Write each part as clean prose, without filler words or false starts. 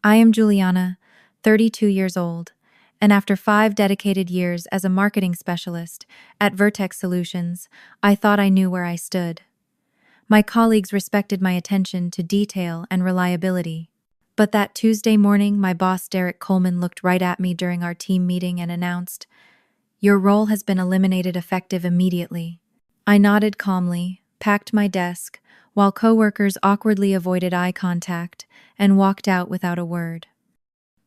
I am Juliana, 32 years old, and after 5 dedicated years as a marketing specialist at Vertex Solutions, I thought I knew where I stood. My colleagues respected my attention to detail and reliability. But that Tuesday morning, my boss Derek Coleman looked right at me during our team meeting and announced, "Your role has been eliminated effective immediately." I nodded calmly, packed my desk, while coworkers awkwardly avoided eye contact, and walked out without a word.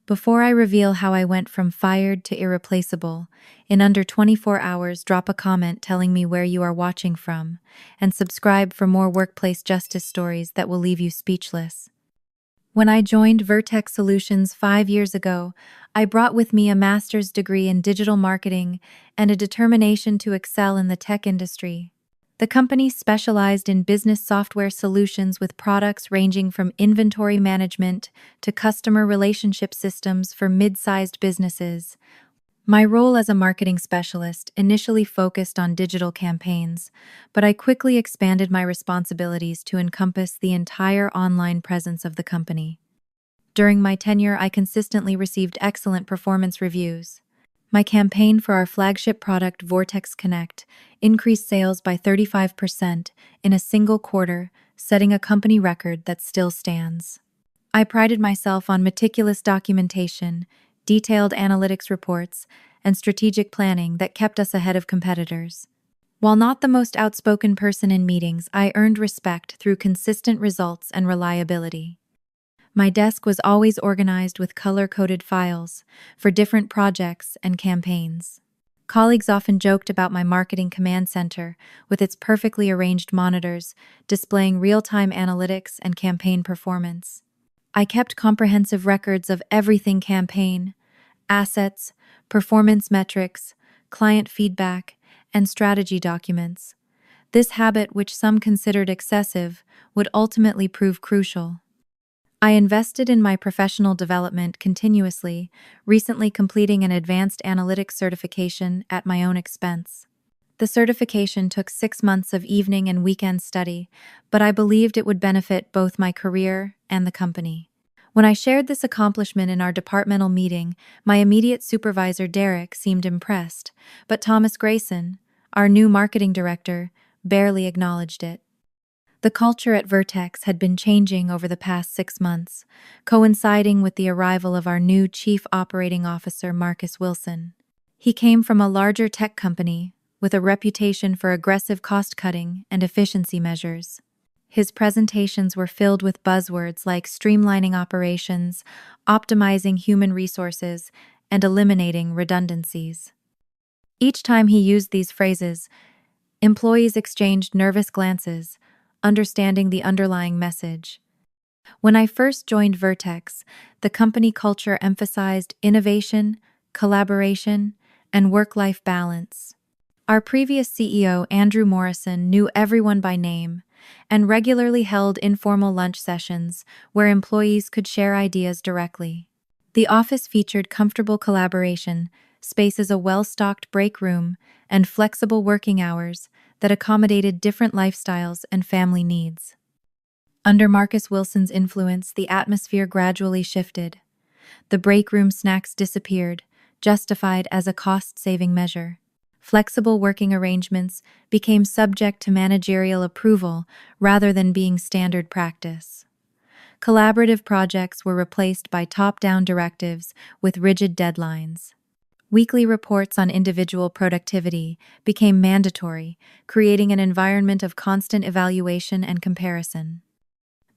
Before I reveal how I went from fired to irreplaceable, in under 24 hours, drop a comment telling me where you are watching from, and subscribe for more workplace justice stories that will leave you speechless. When I joined Vertex Solutions 5 years ago, I brought with me a master's degree in digital marketing and a determination to excel in the tech industry. The company specialized in business software solutions with products ranging from inventory management to customer relationship systems for mid-sized businesses. My role as a marketing specialist initially focused on digital campaigns, but I quickly expanded my responsibilities to encompass the entire online presence of the company. During my tenure, I consistently received excellent performance reviews. My campaign for our flagship product, Vortex Connect, increased sales by 35% in a single quarter, setting a company record that still stands. I prided myself on meticulous documentation, detailed analytics reports, and strategic planning that kept us ahead of competitors. While not the most outspoken person in meetings, I earned respect through consistent results and reliability. My desk was always organized with color-coded files for different projects and campaigns. Colleagues often joked about my marketing command center with its perfectly arranged monitors displaying real-time analytics and campaign performance. I kept comprehensive records of everything: campaign, assets, performance metrics, client feedback, and strategy documents. This habit, which some considered excessive, would ultimately prove crucial. I invested in my professional development continuously, recently completing an advanced analytics certification at my own expense. The certification took 6 months of evening and weekend study, but I believed it would benefit both my career and the company. When I shared this accomplishment in our departmental meeting, my immediate supervisor Derek seemed impressed, but Thomas Grayson, our new marketing director, barely acknowledged it. The culture at Vertex had been changing over the past 6 months, coinciding with the arrival of our new Chief Operating Officer, Marcus Wilson. He came from a larger tech company with a reputation for aggressive cost-cutting and efficiency measures. His presentations were filled with buzzwords like streamlining operations, optimizing human resources, and eliminating redundancies. Each time he used these phrases, employees exchanged nervous glances, understanding the underlying message. When I first joined Vertex, the company culture emphasized innovation, collaboration, and work-life balance. Our previous CEO, Andrew Morrison, knew everyone by name and regularly held informal lunch sessions where employees could share ideas directly. The office featured comfortable collaboration, spaces, a well-stocked break room, and flexible working hours that accommodated different lifestyles and family needs. Under Marcus Wilson's influence, the atmosphere gradually shifted. The break room snacks disappeared, justified as a cost-saving measure. Flexible working arrangements became subject to managerial approval rather than being standard practice. Collaborative projects were replaced by top-down directives with rigid deadlines. Weekly reports on individual productivity became mandatory, creating an environment of constant evaluation and comparison.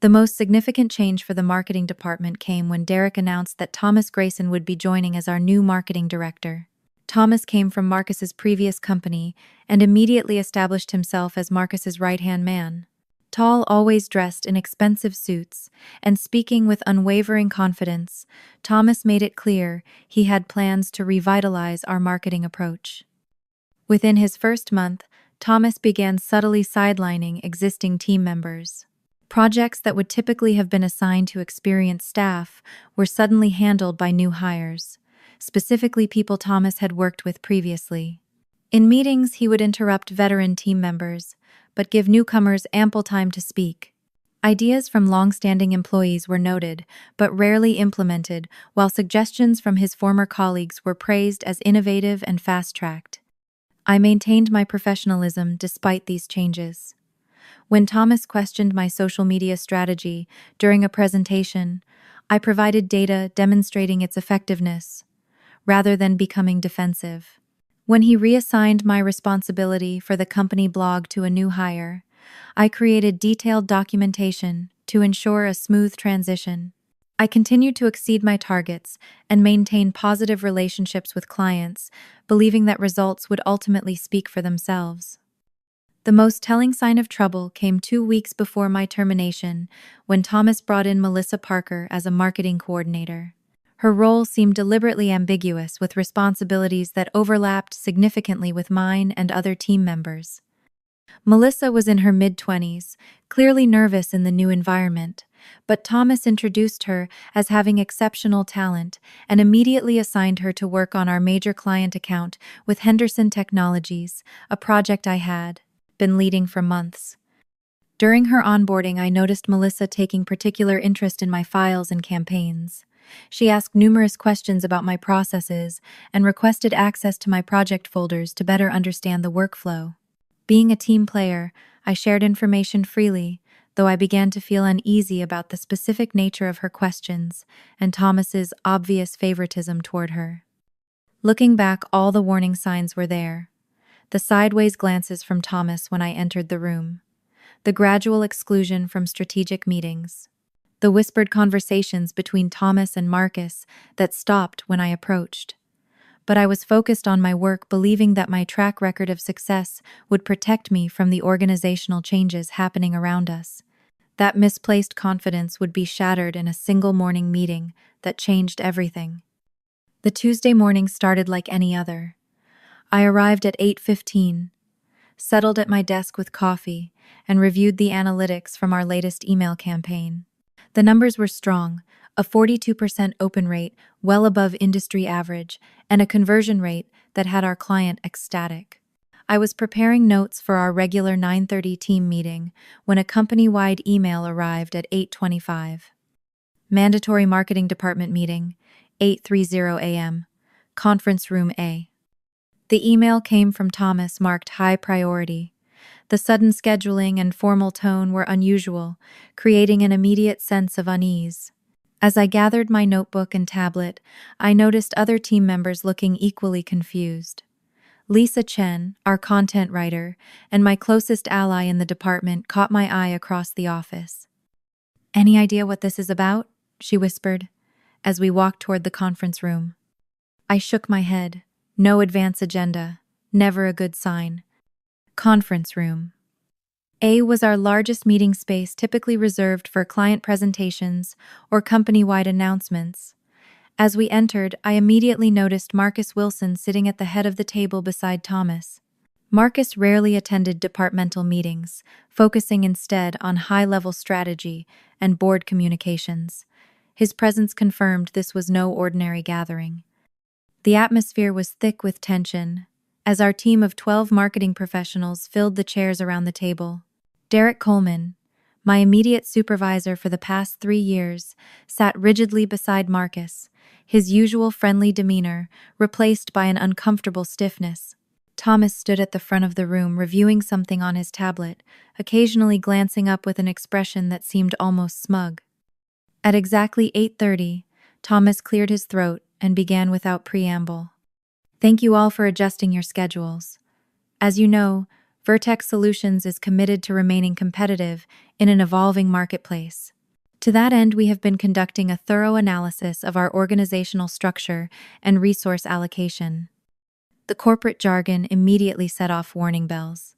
The most significant change for the marketing department came when Derek announced that Thomas Grayson would be joining as our new marketing director. Thomas came from Marcus's previous company and immediately established himself as Marcus's right-hand man. Tall, always dressed in expensive suits, and speaking with unwavering confidence, Thomas made it clear he had plans to revitalize our marketing approach. Within his first month, Thomas began subtly sidelining existing team members. Projects that would typically have been assigned to experienced staff were suddenly handled by new hires, specifically people Thomas had worked with previously. In meetings, he would interrupt veteran team members, but give newcomers ample time to speak. Ideas from long-standing employees were noted, but rarely implemented, while suggestions from his former colleagues were praised as innovative and fast-tracked. I maintained my professionalism despite these changes. When Thomas questioned my social media strategy during a presentation, I provided data demonstrating its effectiveness, rather than becoming defensive. When he reassigned my responsibility for the company blog to a new hire, I created detailed documentation to ensure a smooth transition. I continued to exceed my targets and maintain positive relationships with clients, believing that results would ultimately speak for themselves. The most telling sign of trouble came 2 weeks before my termination, when Thomas brought in Melissa Parker as a marketing coordinator. Her role seemed deliberately ambiguous, with responsibilities that overlapped significantly with mine and other team members. Melissa was in her mid-20s, clearly nervous in the new environment, but Thomas introduced her as having exceptional talent and immediately assigned her to work on our major client account with Henderson Technologies, a project I had been leading for months. During her onboarding, I noticed Melissa taking particular interest in my files and campaigns. She asked numerous questions about my processes and requested access to my project folders to better understand the workflow. Being a team player, I shared information freely, though I began to feel uneasy about the specific nature of her questions and Thomas's obvious favoritism toward her. Looking back, all the warning signs were there. The sideways glances from Thomas when I entered the room, the gradual exclusion from strategic meetings, the whispered conversations between Thomas and Marcus that stopped when I approached. But I was focused on my work, believing that my track record of success would protect me from the organizational changes happening around us. That misplaced confidence would be shattered in a single morning meeting that changed everything. The Tuesday morning started like any other. I arrived at 8:15, settled at my desk with coffee, and reviewed the analytics from our latest email campaign. The numbers were strong, a 42% open rate, well above industry average, and a conversion rate that had our client ecstatic. I was preparing notes for our regular 9:30 team meeting when a company-wide email arrived at 8:25. Mandatory Marketing Department meeting, 8:30 a.m., Conference Room A. The email came from Thomas, marked high priority. The sudden scheduling and formal tone were unusual, creating an immediate sense of unease. As I gathered my notebook and tablet, I noticed other team members looking equally confused. Lisa Chen, our content writer, and my closest ally in the department caught my eye across the office. "Any idea what this is about?" she whispered, as we walked toward the conference room. I shook my head. No advance agenda. Never a good sign. Conference room. A was our largest meeting space, typically reserved for client presentations or company-wide announcements. As we entered, I immediately noticed Marcus Wilson sitting at the head of the table beside Thomas. Marcus rarely attended departmental meetings, focusing instead on high-level strategy and board communications. His presence confirmed this was no ordinary gathering. The atmosphere was thick with tension, as our team of 12 marketing professionals filled the chairs around the table. Derek Coleman, my immediate supervisor for the past 3 years, sat rigidly beside Marcus, his usual friendly demeanor replaced by an uncomfortable stiffness. Thomas stood at the front of the room, reviewing something on his tablet, occasionally glancing up with an expression that seemed almost smug. At exactly 8:30, Thomas cleared his throat and began without preamble. "Thank you all for adjusting your schedules. As you know, Vertex Solutions is committed to remaining competitive in an evolving marketplace. To that end, we have been conducting a thorough analysis of our organizational structure and resource allocation." The corporate jargon immediately set off warning bells.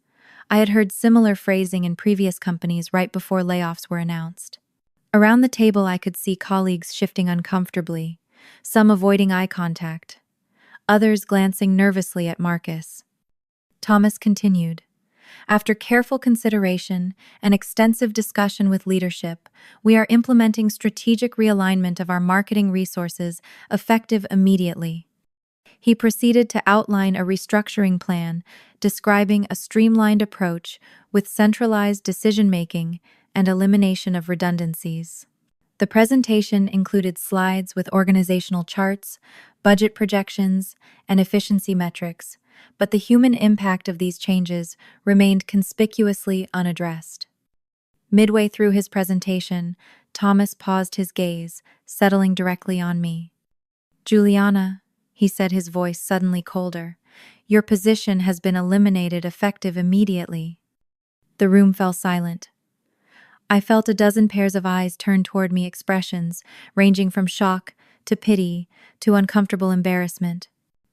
I had heard similar phrasing in previous companies right before layoffs were announced. Around the table, I could see colleagues shifting uncomfortably, some avoiding eye contact, others glancing nervously at Marcus. Thomas continued, "After careful consideration and extensive discussion with leadership, we are implementing strategic realignment of our marketing resources effective immediately." He proceeded to outline a restructuring plan, describing a streamlined approach with centralized decision-making and elimination of redundancies. The presentation included slides with organizational charts, budget projections, and efficiency metrics, but the human impact of these changes remained conspicuously unaddressed. Midway through his presentation, Thomas paused his gaze, settling directly on me. "Juliana," he said, his voice suddenly colder, "your position has been eliminated effective immediately." The room fell silent. I felt a dozen pairs of eyes turn toward me, expressions ranging from shock to pity to uncomfortable embarrassment.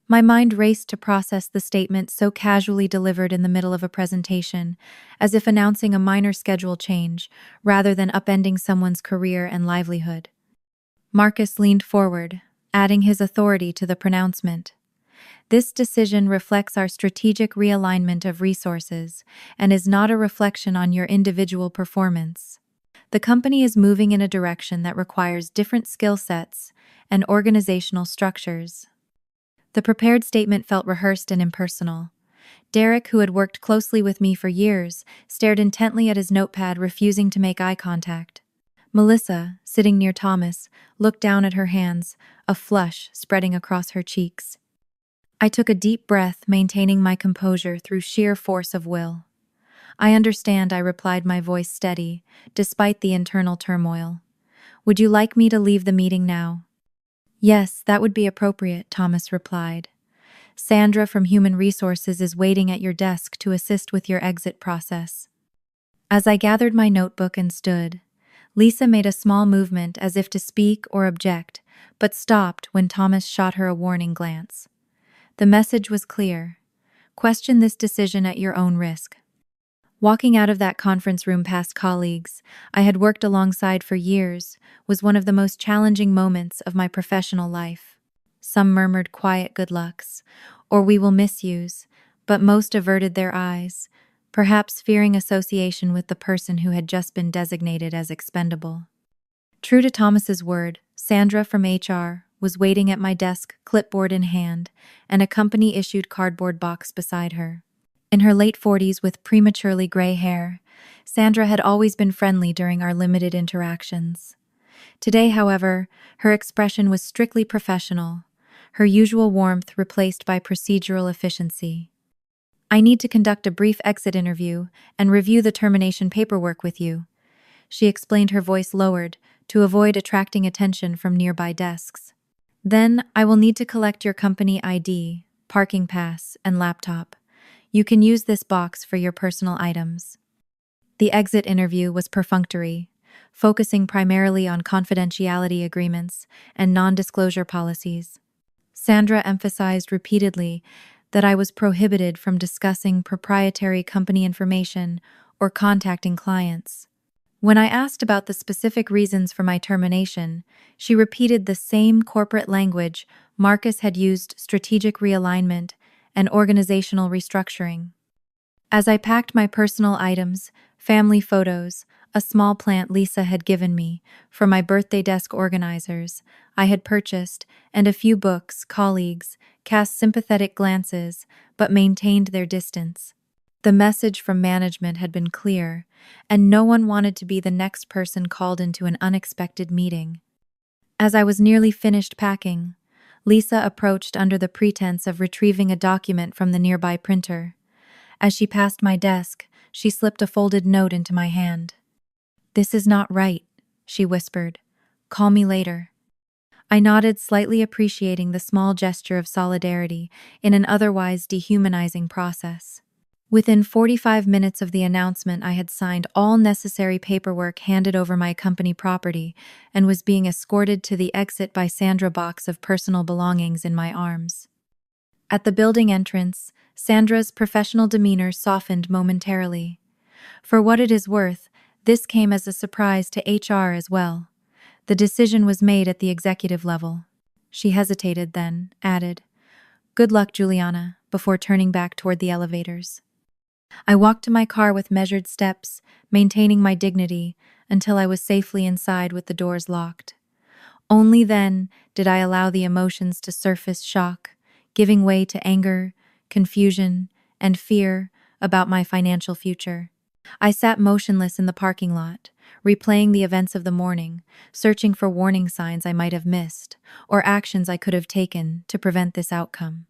My mind raced to process the statement so casually delivered in the middle of a presentation, as if announcing a minor schedule change rather than upending someone's career and livelihood. Marcus leaned forward, adding his authority to the pronouncement. "This decision reflects our strategic realignment of resources and is not a reflection on your individual performance. The company is moving in a direction that requires different skill sets and organizational structures." The prepared statement felt rehearsed and impersonal. Derek, who had worked closely with me for years, stared intently at his notepad, refusing to make eye contact. Melissa, sitting near Thomas, looked down at her hands, a flush spreading across her cheeks. I took a deep breath, maintaining my composure through sheer force of will. "I understand," I replied, my voice steady, despite the internal turmoil. "Would you like me to leave the meeting now?" "Yes, that would be appropriate," Thomas replied. "Sandra from Human Resources is waiting at your desk to assist with your exit process." As I gathered my notebook and stood, Lisa made a small movement as if to speak or object, but stopped when Thomas shot her a warning glance. The message was clear: question this decision at your own risk. Walking out of that conference room past colleagues I had worked alongside for years was one of the most challenging moments of my professional life. Some murmured quiet good lucks, or "we will miss yous," but most averted their eyes, perhaps fearing association with the person who had just been designated as expendable. True to Thomas's word, Sandra from HR was waiting at my desk, clipboard in hand, and a company-issued cardboard box beside her. In her late 40s with prematurely gray hair, Sandra had always been friendly during our limited interactions. Today, however, her expression was strictly professional, her usual warmth replaced by procedural efficiency. "I need to conduct a brief exit interview and review the termination paperwork with you," she explained, her voice lowered to avoid attracting attention from nearby desks. "Then I will need to collect your company ID, parking pass, and laptop. You can use this box for your personal items." The exit interview was perfunctory, focusing primarily on confidentiality agreements and non-disclosure policies. Sandra emphasized repeatedly that I was prohibited from discussing proprietary company information or contacting clients. When I asked about the specific reasons for my termination, she repeated the same corporate language Marcus had used: strategic realignment and organizational restructuring. As I packed my personal items, family photos, a small plant Lisa had given me for my birthday desk organizers I had purchased, and a few books, colleagues cast sympathetic glances but maintained their distance. The message from management had been clear, and no one wanted to be the next person called into an unexpected meeting. As I was nearly finished packing, Lisa approached under the pretense of retrieving a document from the nearby printer. As she passed my desk, she slipped a folded note into my hand. "This is not right," she whispered. "Call me later." I nodded, slightly appreciating the small gesture of solidarity in an otherwise dehumanizing process. Within 45 minutes of the announcement, I had signed all necessary paperwork, handed over my company property, and was being escorted to the exit by Sandra, box of personal belongings in my arms. At the building entrance, Sandra's professional demeanor softened momentarily. For what it is worth, this came as a surprise to HR as well. The decision was made at the executive level. She hesitated, then added, "Good luck, Juliana," before turning back toward the elevators. I walked to my car with measured steps, maintaining my dignity until I was safely inside with the doors locked. Only then did I allow the emotions to surface: shock, giving way to anger, confusion, and fear about my financial future. I sat motionless in the parking lot, replaying the events of the morning, searching for warning signs I might have missed, or actions I could have taken to prevent this outcome.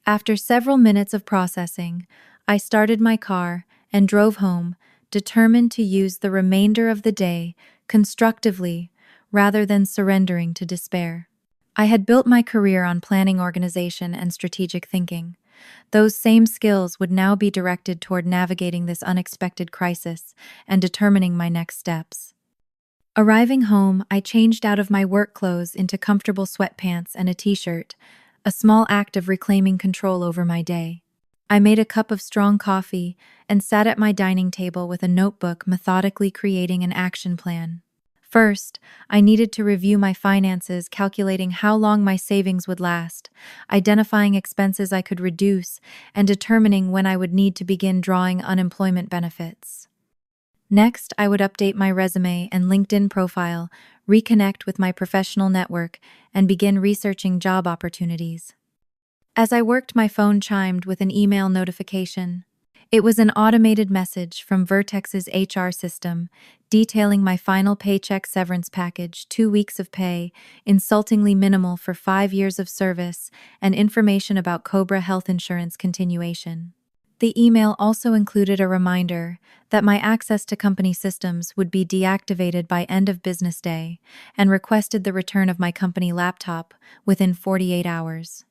After several minutes of processing, I started my car and drove home, determined to use the remainder of the day constructively rather than surrendering to despair. I had built my career on planning, organization, and strategic thinking. Those same skills would now be directed toward navigating this unexpected crisis and determining my next steps. Arriving home, I changed out of my work clothes into comfortable sweatpants and a t-shirt, a small act of reclaiming control over my day. I made a cup of strong coffee and sat at my dining table with a notebook, methodically creating an action plan. First, I needed to review my finances, calculating how long my savings would last, identifying expenses I could reduce, and determining when I would need to begin drawing unemployment benefits. Next, I would update my resume and LinkedIn profile, reconnect with my professional network, and begin researching job opportunities. As I worked, my phone chimed with an email notification. It was an automated message from Vertex's HR system, detailing my final paycheck severance package, 2 weeks of pay, insultingly minimal for 5 years of service, and information about Cobra health insurance continuation. The email also included a reminder that my access to company systems would be deactivated by end of business day, and requested the return of my company laptop within 48 hours.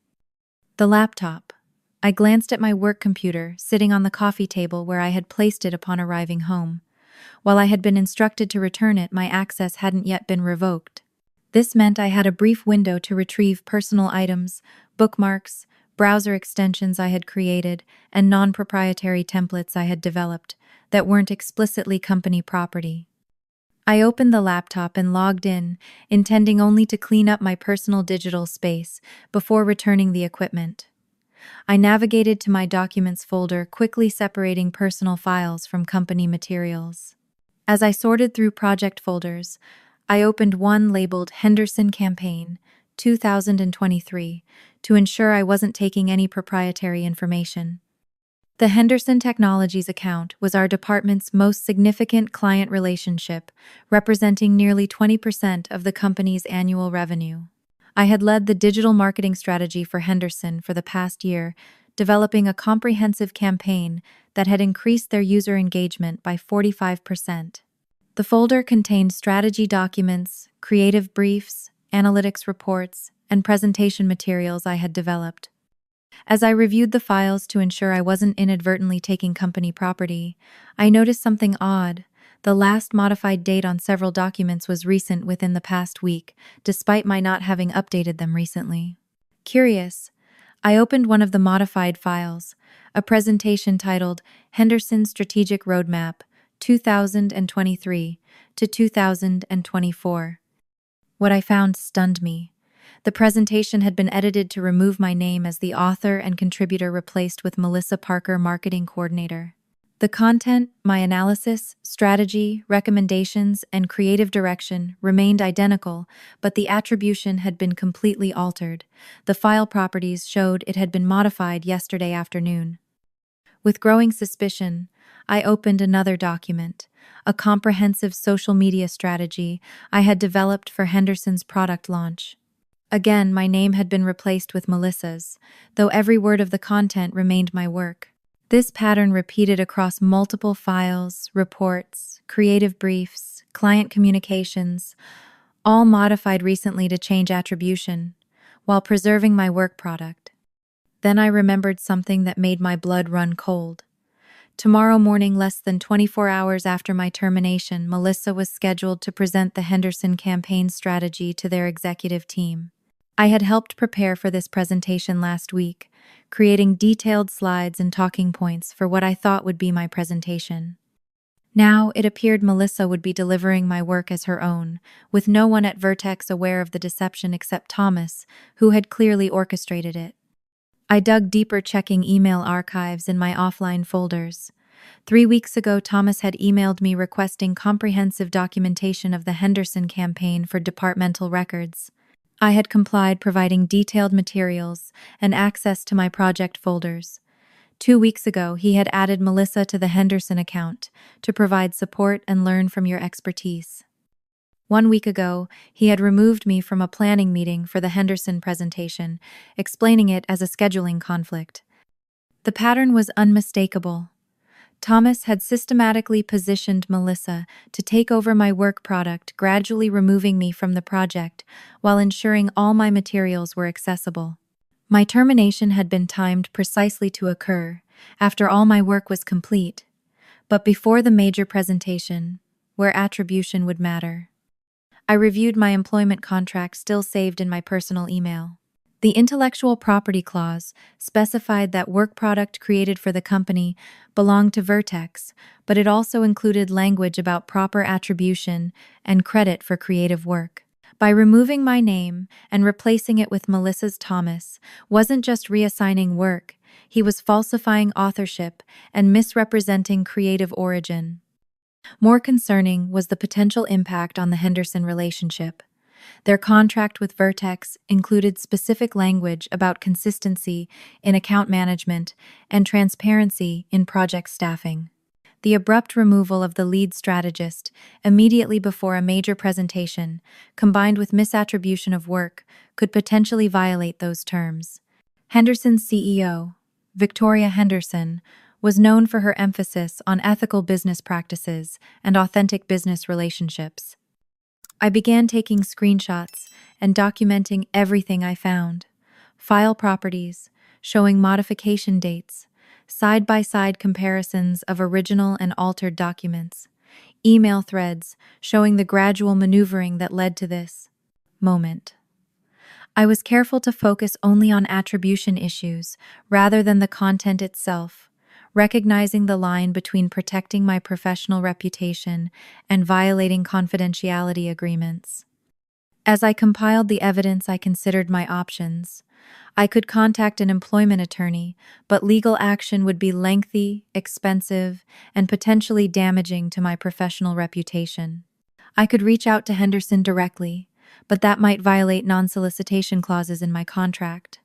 The laptop. I glanced at my work computer, sitting on the coffee table where I had placed it upon arriving home. While I had been instructed to return it, my access hadn't yet been revoked. This meant I had a brief window to retrieve personal items, bookmarks, browser extensions I had created, and non-proprietary templates I had developed that weren't explicitly company property. I opened the laptop and logged in, intending only to clean up my personal digital space before returning the equipment. I navigated to my documents folder, quickly separating personal files from company materials. As I sorted through project folders, I opened one labeled Henderson Campaign 2023 to ensure I wasn't taking any proprietary information. The Henderson Technologies account was our department's most significant client relationship, representing nearly 20% of the company's annual revenue. I had led the digital marketing strategy for Henderson for the past year, developing a comprehensive campaign that had increased their user engagement by 45%. The folder contained strategy documents, creative briefs, analytics reports, and presentation materials I had developed. As I reviewed the files to ensure I wasn't inadvertently taking company property, I noticed something odd. The last modified date on several documents was recent, within the past week, despite my not having updated them recently. Curious, I opened one of the modified files, a presentation titled Henderson Strategic Roadmap 2023 to 2024. What I found stunned me. The presentation had been edited to remove my name as the author and contributor, replaced with Melissa Parker, marketing coordinator. The content, my analysis, strategy, recommendations, and creative direction remained identical, but the attribution had been completely altered. The file properties showed it had been modified yesterday afternoon. With growing suspicion, I opened another document, a comprehensive social media strategy I had developed for Henderson's product launch. Again, my name had been replaced with Melissa's, though every word of the content remained my work. This pattern repeated across multiple files, reports, creative briefs, client communications, all modified recently to change attribution, while preserving my work product. Then I remembered something that made my blood run cold. Tomorrow morning, less than 24 hours after my termination, Melissa was scheduled to present the Henderson campaign strategy to their executive team. I had helped prepare for this presentation last week, creating detailed slides and talking points for what I thought would be my presentation. Now, it appeared Melissa would be delivering my work as her own, with no one at Vertex aware of the deception except Thomas, who had clearly orchestrated it. I dug deeper, checking email archives in my offline folders. 3 weeks ago, Thomas had emailed me requesting comprehensive documentation of the Henderson campaign for departmental records. I had complied, providing detailed materials and access to my project folders. 2 weeks ago, he had added Melissa to the Henderson account to provide support and learn from your expertise. 1 week ago, he had removed me from a planning meeting for the Henderson presentation, explaining it as a scheduling conflict. The pattern was unmistakable. Thomas had systematically positioned Melissa to take over my work product, gradually removing me from the project while ensuring all my materials were accessible. My termination had been timed precisely to occur after all my work was complete, but before the major presentation, where attribution would matter. I reviewed my employment contract still saved in my personal email. The intellectual property clause specified that work product created for the company belonged to Vertex, but it also included language about proper attribution and credit for creative work. By removing my name and replacing it with Melissa's, Thomas wasn't just reassigning work, he was falsifying authorship and misrepresenting creative origin. More concerning was the potential impact on the Henderson relationship. Their contract with Vertex included specific language about consistency in account management and transparency in project staffing. The abrupt removal of the lead strategist immediately before a major presentation, combined with misattribution of work, could potentially violate those terms. Henderson's CEO, Victoria Henderson, was known for her emphasis on ethical business practices and authentic business relationships. I began taking screenshots and documenting everything I found. File properties, showing modification dates, side-by-side comparisons of original and altered documents, email threads showing the gradual maneuvering that led to this moment. I was careful to focus only on attribution issues rather than the content itself, recognizing the line between protecting my professional reputation and violating confidentiality agreements. As I compiled the evidence, I considered my options. I could contact an employment attorney, but legal action would be lengthy, expensive, and potentially damaging to my professional reputation. I could reach out to Henderson directly, but that might violate non-solicitation clauses in my contract.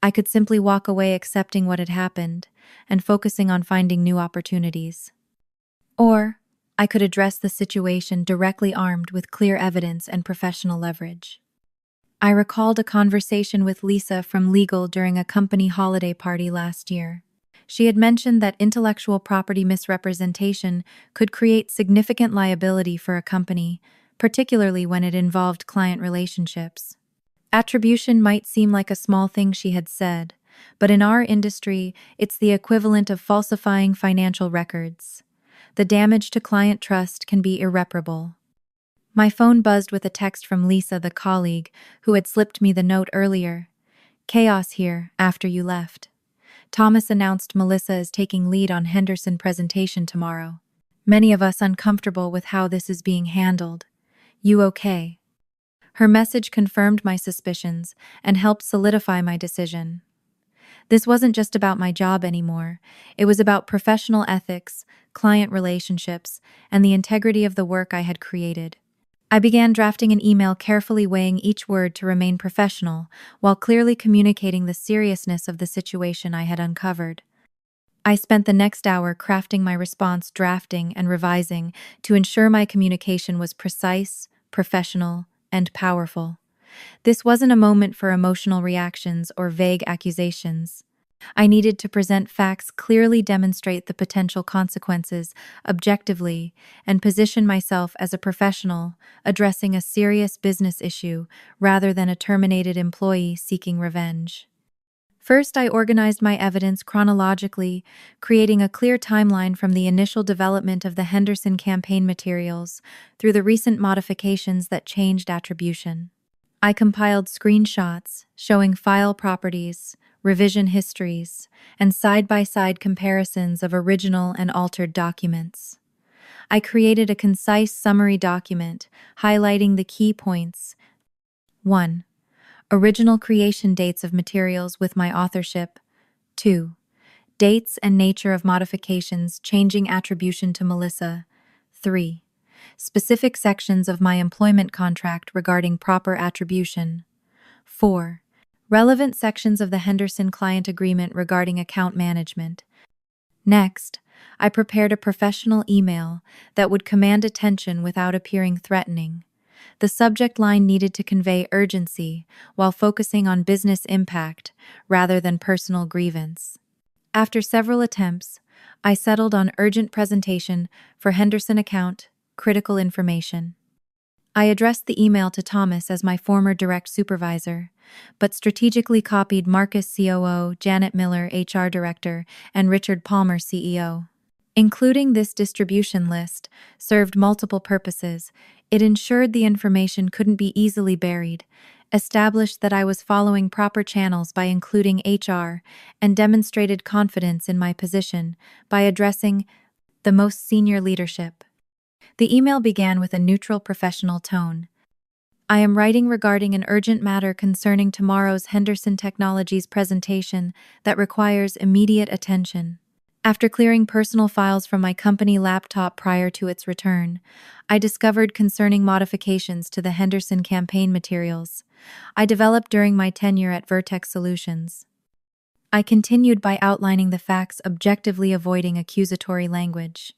I could simply walk away accepting what had happened and focusing on finding new opportunities. Or I could address the situation directly armed with clear evidence and professional leverage. I recalled a conversation with Lisa from legal during a company holiday party last year. She had mentioned that intellectual property misrepresentation could create significant liability for a company, particularly when it involved client relationships. Attribution might seem like a small thing, she had said, but in our industry, it's the equivalent of falsifying financial records. The damage to client trust can be irreparable. My phone buzzed with a text from Lisa, the colleague, who had slipped me the note earlier. "Chaos here after you left. Thomas announced Melissa is taking lead on Henderson presentation tomorrow. Many of us uncomfortable with how this is being handled. You okay?" Her message confirmed my suspicions and helped solidify my decision. This wasn't just about my job anymore. It was about professional ethics, client relationships, and the integrity of the work I had created. I began drafting an email, carefully weighing each word to remain professional, while clearly communicating the seriousness of the situation I had uncovered. I spent the next hour crafting my response, drafting and revising to ensure my communication was precise, professional, and powerful. This wasn't a moment for emotional reactions or vague accusations. I needed to present facts, clearly demonstrate the potential consequences objectively, and position myself as a professional addressing a serious business issue rather than a terminated employee seeking revenge. First, I organized my evidence chronologically, creating a clear timeline from the initial development of the Henderson campaign materials through the recent modifications that changed attribution. I compiled screenshots showing file properties, revision histories, and side-by-side comparisons of original and altered documents. I created a concise summary document highlighting the key points. 1. Original creation dates of materials with my authorship. 2. Dates and nature of modifications changing attribution to Melissa. 3. Specific sections of my employment contract regarding proper attribution. 4. relevant sections of the Henderson client agreement regarding account management. Next, I prepared a professional email that would command attention without appearing threatening. The subject line needed to convey urgency while focusing on business impact rather than personal grievance. After several attempts, I settled on urgent presentation for Henderson account, critical information. I addressed the email to Thomas as my former direct supervisor, but strategically copied Marcus COO, Janet Miller HR Director, and Richard Palmer CEO. Including this distribution list served multiple purposes. It ensured the information couldn't be easily buried, established that I was following proper channels by including HR, and demonstrated confidence in my position by addressing the most senior leadership. The email began with a neutral professional tone. I am writing regarding an urgent matter concerning tomorrow's Henderson Technologies presentation that requires immediate attention. After clearing personal files from my company laptop prior to its return, I discovered concerning modifications to the Henderson campaign materials I developed during my tenure at Vertex Solutions. I continued by outlining the facts, objectively avoiding accusatory language.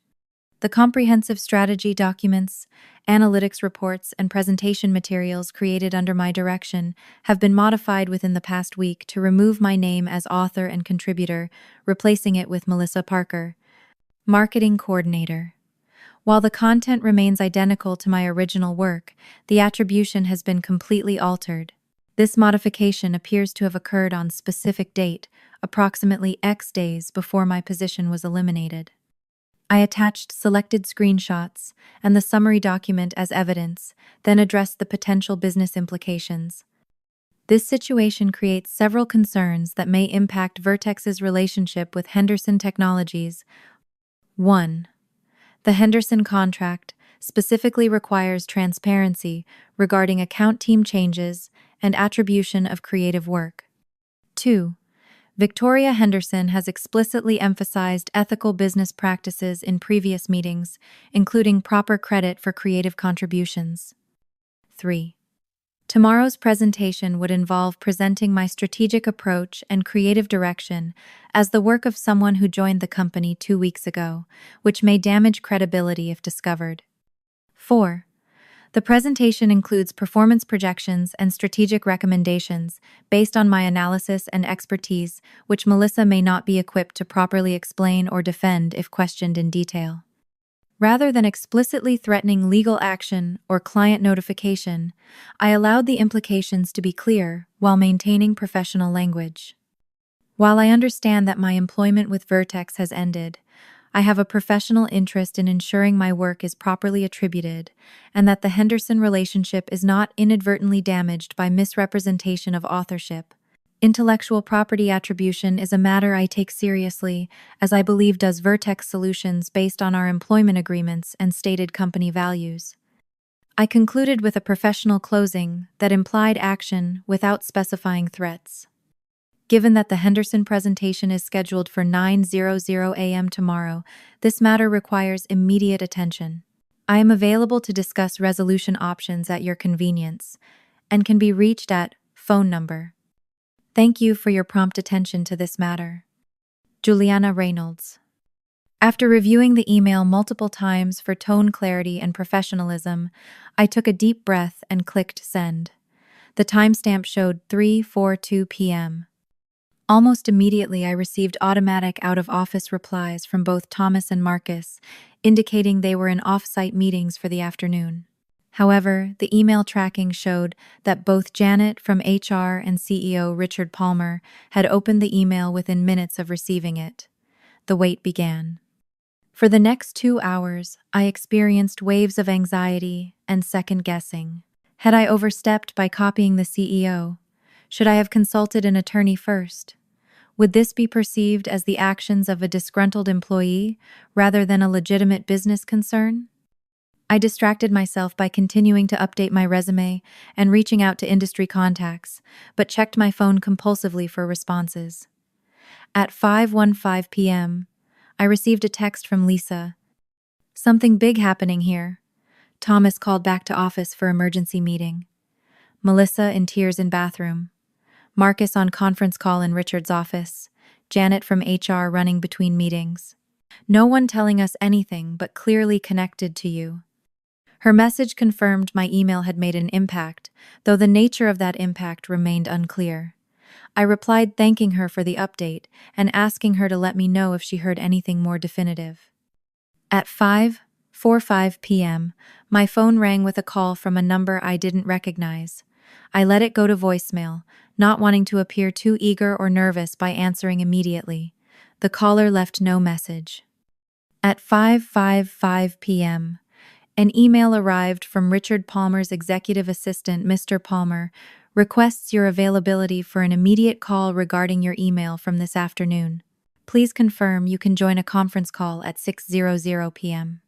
The comprehensive strategy documents, analytics reports, and presentation materials created under my direction have been modified within the past week to remove my name as author and contributor, replacing it with Melissa Parker, Marketing Coordinator. While the content remains identical to my original work, the attribution has been completely altered. This modification appears to have occurred on specific date, approximately X days before my position was eliminated. I attached selected screenshots and the summary document as evidence, then addressed the potential business implications. This situation creates several concerns that may impact Vertex's relationship with Henderson Technologies. 1. The Henderson contract specifically requires transparency regarding account team changes and attribution of creative work. 2. Victoria Henderson has explicitly emphasized ethical business practices in previous meetings, including proper credit for creative contributions. 3. Tomorrow's presentation would involve presenting my strategic approach and creative direction as the work of someone who joined the company 2 weeks ago, which may damage credibility if discovered. 4. The presentation includes performance projections and strategic recommendations based on my analysis and expertise, which Melissa may not be equipped to properly explain or defend if questioned in detail. Rather than explicitly threatening legal action or client notification, I allowed the implications to be clear while maintaining professional language. While I understand that my employment with Vertex has ended, I have a professional interest in ensuring my work is properly attributed and that the Henderson relationship is not inadvertently damaged by misrepresentation of authorship. Intellectual property attribution is a matter I take seriously, as I believe does Vertex Solutions based on our employment agreements and stated company values. I concluded with a professional closing that implied action without specifying threats. Given that the Henderson presentation is scheduled for 9:00 a.m. tomorrow, this matter requires immediate attention. I am available to discuss resolution options at your convenience and can be reached at phone number. Thank you for your prompt attention to this matter. Juliana Reynolds. After reviewing the email multiple times for tone clarity and professionalism, I took a deep breath and clicked send. The timestamp showed 3:42 p.m. Almost immediately, I received automatic out-of-office replies from both Thomas and Marcus, indicating they were in off-site meetings for the afternoon. However, the email tracking showed that both Janet from HR and CEO Richard Palmer had opened the email within minutes of receiving it. The wait began. For the next 2 hours, I experienced waves of anxiety and second-guessing. Had I overstepped by copying the CEO? Should I have consulted an attorney first? Would this be perceived as the actions of a disgruntled employee rather than a legitimate business concern? I distracted myself by continuing to update my resume and reaching out to industry contacts, but checked my phone compulsively for responses. At 5:15 p.m., I received a text from Lisa. Something big happening here. Thomas called back to office for emergency meeting. Melissa in tears in bathroom. Marcus on conference call in Richard's office, Janet from HR running between meetings. No one telling us anything but clearly connected to you. Her message confirmed my email had made an impact, though the nature of that impact remained unclear. I replied thanking her for the update and asking her to let me know if she heard anything more definitive. At 5:45 p.m., my phone rang with a call from a number I didn't recognize. I let it go to voicemail, not wanting to appear too eager or nervous by answering immediately. The caller left no message. At 5:55 p.m., an email arrived from Richard Palmer's executive assistant, Mr. Palmer, requests your availability for an immediate call regarding your email from this afternoon. Please confirm you can join a conference call at 6:00 p.m.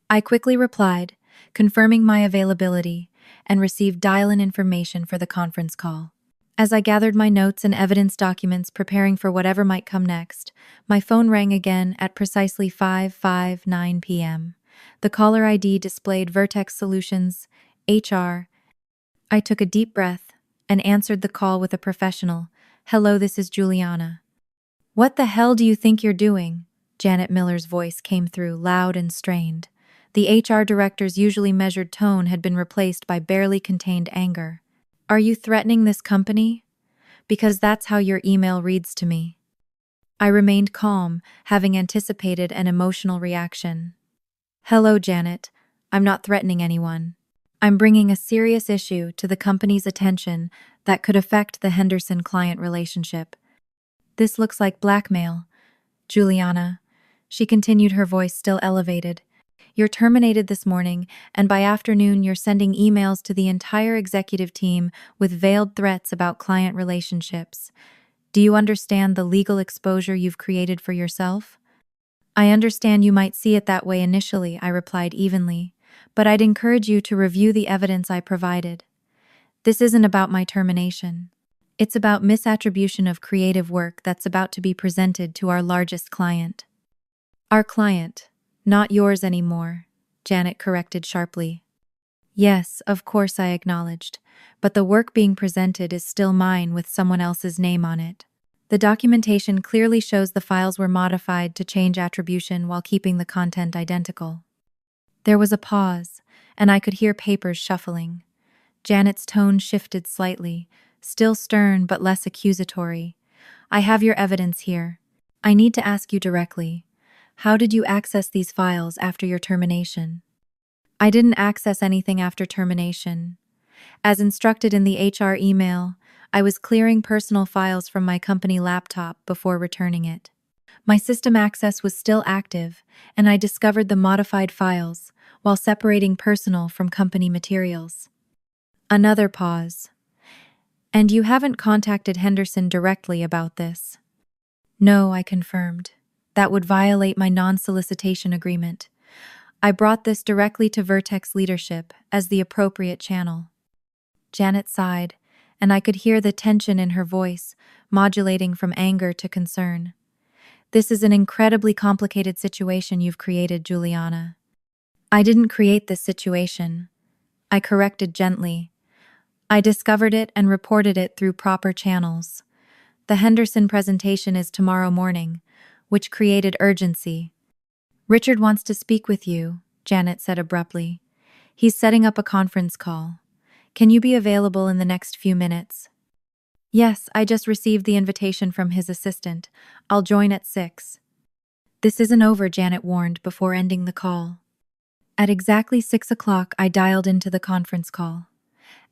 I quickly replied, confirming my availability, and received dial-in information for the conference call. As I gathered my notes and evidence documents preparing for whatever might come next, my phone rang again at precisely 5:59 p.m. The caller ID displayed Vertex Solutions, HR. I took a deep breath and answered the call with a professional, "Hello, this is Juliana." "What the hell do you think you're doing?" Janet Miller's voice came through, loud and strained. The HR director's usually measured tone had been replaced by barely contained anger. "Are you threatening this company? Because that's how your email reads to me." I remained calm, having anticipated an emotional reaction. "Hello, Janet. I'm not threatening anyone. I'm bringing a serious issue to the company's attention that could affect the Henderson-client relationship. This looks like blackmail. Juliana," she continued, her voice still elevated, "you're terminated this morning, and by afternoon you're sending emails to the entire executive team with veiled threats about client relationships. Do you understand the legal exposure you've created for yourself?" "I understand you might see it that way initially," I replied evenly, "but I'd encourage you to review the evidence I provided. This isn't about my termination. It's about misattribution of creative work that's about to be presented to our largest client." "Our client, not yours anymore," Janet corrected sharply. "Yes, of course," I acknowledged, "but the work being presented is still mine with someone else's name on it. The documentation clearly shows the files were modified to change attribution while keeping the content identical." There was a pause, and I could hear papers shuffling. Janet's tone shifted slightly, still stern but less accusatory. "I have your evidence here. I need to ask you directly. How did you access these files after your termination?" "I didn't access anything after termination. As instructed in the HR email, I was clearing personal files from my company laptop before returning it. My system access was still active, and I discovered the modified files while separating personal from company materials." Another pause. "And you haven't contacted Henderson directly about this?" "No," I confirmed. "That would violate my non-solicitation agreement. I brought this directly to Vertex leadership as the appropriate channel." Janet sighed, and I could hear the tension in her voice, modulating from anger to concern. "This is an incredibly complicated situation you've created, Juliana." "I didn't create this situation," I corrected gently. "I discovered it and reported it through proper channels. The Henderson presentation is tomorrow morning, which created urgency." "Richard wants to speak with you," Janet said abruptly. "He's setting up a conference call. Can you be available in the next few minutes?" "Yes, I just received the invitation from his assistant. I'll join at 6. "This isn't over," Janet warned before ending the call. At exactly 6 o'clock, I dialed into the conference call.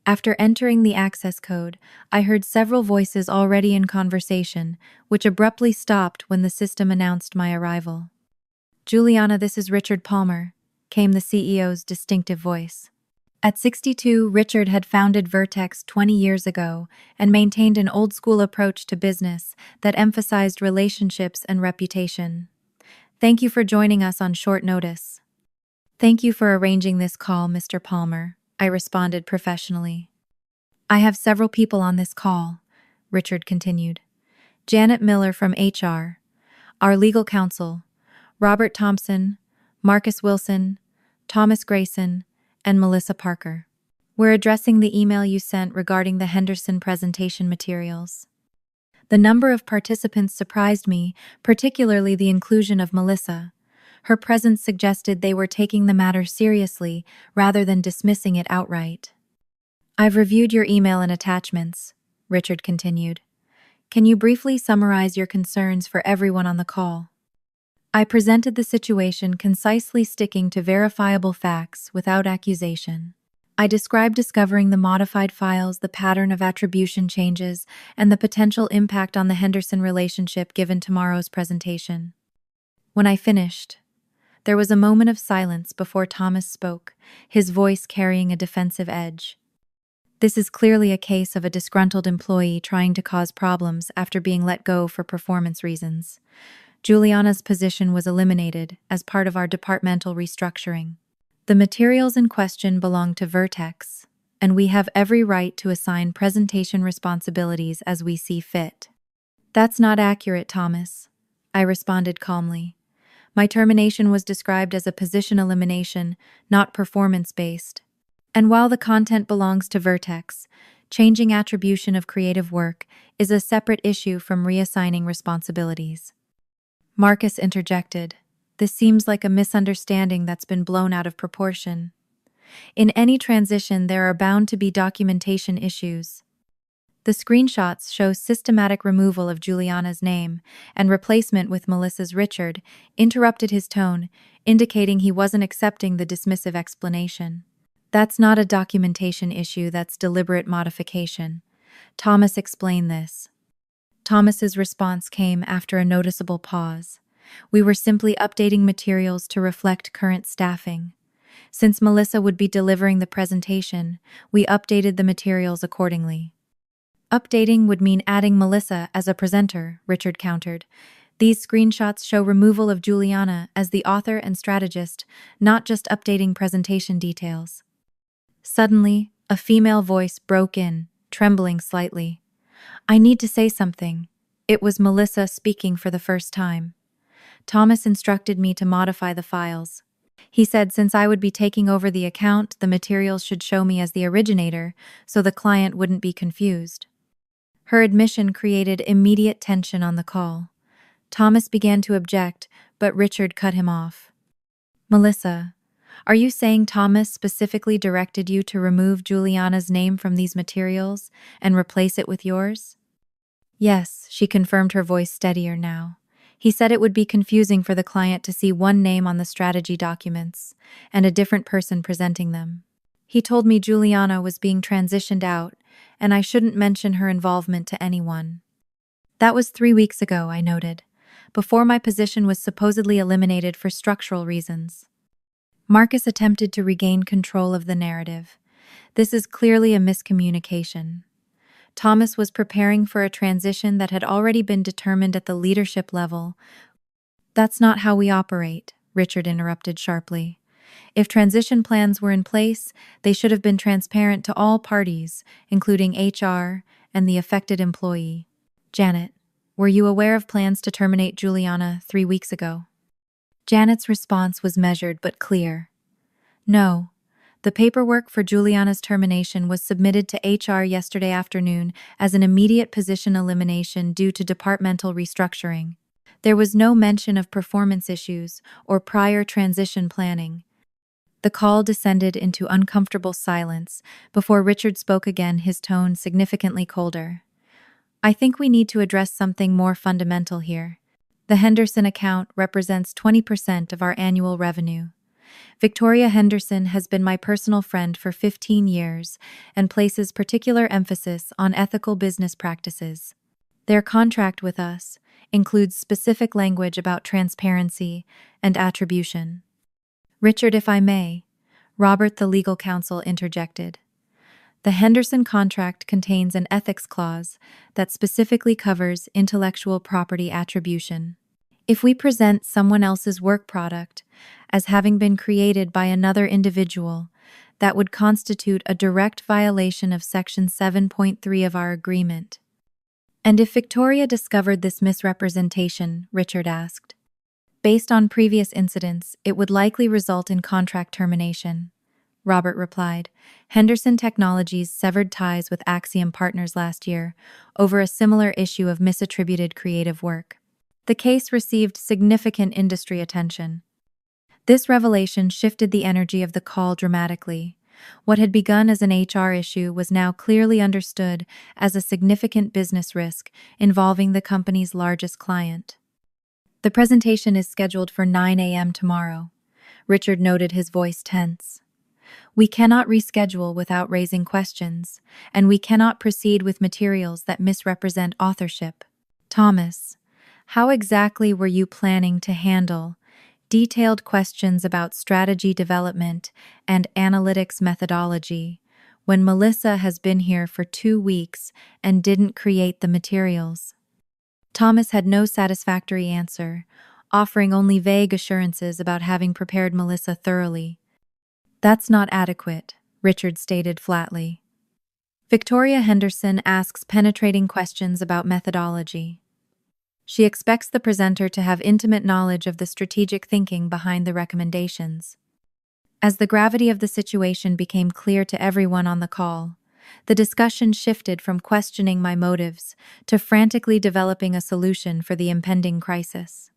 After entering the access code, I heard several voices already in conversation, which abruptly stopped when the system announced my arrival. "Juliana, this is Richard Palmer," came the CEO's distinctive voice. At 62, Richard had founded Vertex 20 years ago and maintained an old-school approach to business that emphasized relationships and reputation. "Thank you for joining us on short notice." "Thank you for arranging this call, Mr. Palmer," I responded professionally. "I have several people on this call," Richard continued. "Janet Miller from HR, our legal counsel, Robert Thompson, Marcus Wilson, Thomas Grayson, and Melissa Parker. We're addressing the email you sent regarding the Henderson presentation materials. The number of participants surprised me, particularly the inclusion of Melissa. Her presence suggested they were taking the matter seriously rather than dismissing it outright. I've reviewed your email and attachments, Richard continued. Can you briefly summarize your concerns for everyone on the call? I presented the situation concisely, sticking to verifiable facts without accusation. I described discovering the modified files, the pattern of attribution changes, and the potential impact on the Henderson relationship given tomorrow's presentation. When I finished, there was a moment of silence before Thomas spoke, his voice carrying a defensive edge. This is clearly a case of a disgruntled employee trying to cause problems after being let go for performance reasons. Juliana's position was eliminated as part of our departmental restructuring. The materials in question belong to Vertex, and we have every right to assign presentation responsibilities as we see fit. That's not accurate, Thomas, I responded calmly. My termination was described as a position elimination, not performance-based. And while the content belongs to Vertex, changing attribution of creative work is a separate issue from reassigning responsibilities. Marcus interjected. This seems like a misunderstanding that's been blown out of proportion. In any transition, there are bound to be documentation issues. The screenshots show systematic removal of Juliana's name and replacement with Melissa's. Richard interrupted his tone, indicating he wasn't accepting the dismissive explanation. That's not a documentation issue, that's deliberate modification. Thomas explained this. Thomas's response came after a noticeable pause. We were simply updating materials to reflect current staffing. Since Melissa would be delivering the presentation, we updated the materials accordingly. Updating would mean adding Melissa as a presenter, Richard countered. These screenshots show removal of Juliana as the author and strategist, not just updating presentation details. Suddenly, a female voice broke in, trembling slightly. I need to say something. It was Melissa speaking for the first time. Thomas instructed me to modify the files. He said since I would be taking over the account, the materials should show me as the originator, so the client wouldn't be confused. Her admission created immediate tension on the call. Thomas began to object, but Richard cut him off. Melissa, are you saying Thomas specifically directed you to remove Juliana's name from these materials and replace it with yours? Yes, she confirmed, her voice steadier now. He said it would be confusing for the client to see one name on the strategy documents and a different person presenting them. He told me Juliana was being transitioned out and I shouldn't mention her involvement to anyone. That was 3 weeks ago, I noted, before my position was supposedly eliminated for structural reasons. Marcus attempted to regain control of the narrative. This is clearly a miscommunication. Thomas was preparing for a transition that had already been determined at the leadership level. That's not how we operate, Richard interrupted sharply. If transition plans were in place, they should have been transparent to all parties, including HR and the affected employee. Janet, were you aware of plans to terminate Juliana 3 weeks ago? Janet's response was measured but clear. No. The paperwork for Juliana's termination was submitted to HR yesterday afternoon as an immediate position elimination due to departmental restructuring. There was no mention of performance issues or prior transition planning. The call descended into uncomfortable silence before Richard spoke again, his tone significantly colder. I think we need to address something more fundamental here. The Henderson account represents 20% of our annual revenue. Victoria Henderson has been my personal friend for 15 years and places particular emphasis on ethical business practices. Their contract with us includes specific language about transparency and attribution. Richard, if I may, Robert, the legal counsel, interjected. The Henderson contract contains an ethics clause that specifically covers intellectual property attribution. If we present someone else's work product as having been created by another individual, that would constitute a direct violation of Section 7.3 of our agreement. And if Victoria discovered this misrepresentation, Richard asked, based on previous incidents, it would likely result in contract termination. Robert replied. Henderson Technologies severed ties with Axiom Partners last year over a similar issue of misattributed creative work. The case received significant industry attention. This revelation shifted the energy of the call dramatically. What had begun as an HR issue was now clearly understood as a significant business risk involving the company's largest client. The presentation is scheduled for 9 a.m. tomorrow. Richard noted, his voice tense. We cannot reschedule without raising questions, and we cannot proceed with materials that misrepresent authorship. Thomas, how exactly were you planning to handle detailed questions about strategy development and analytics methodology when Melissa has been here for 2 weeks and didn't create the materials? Thomas had no satisfactory answer, offering only vague assurances about having prepared Melissa thoroughly. That's not adequate, Richard stated flatly. Victoria Henderson asks penetrating questions about methodology. She expects the presenter to have intimate knowledge of the strategic thinking behind the recommendations. As the gravity of the situation became clear to everyone on the call, the discussion shifted from questioning my motives to frantically developing a solution for the impending crisis.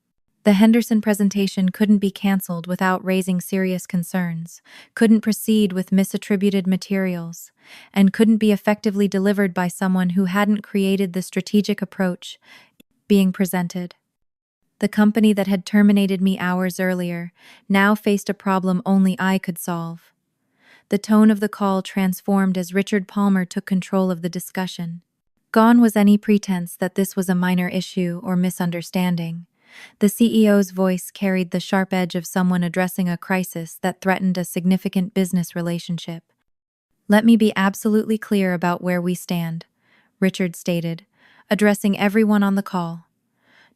The Henderson presentation couldn't be canceled without raising serious concerns, couldn't proceed with misattributed materials, and couldn't be effectively delivered by someone who hadn't created the strategic approach being presented. The company that had terminated me hours earlier now faced a problem only I could solve. The tone of the call transformed as Richard Palmer took control of the discussion. Gone was any pretense that this was a minor issue or misunderstanding. The CEO's voice carried the sharp edge of someone addressing a crisis that threatened a significant business relationship. Let me be absolutely clear about where we stand, Richard stated, addressing everyone on the call.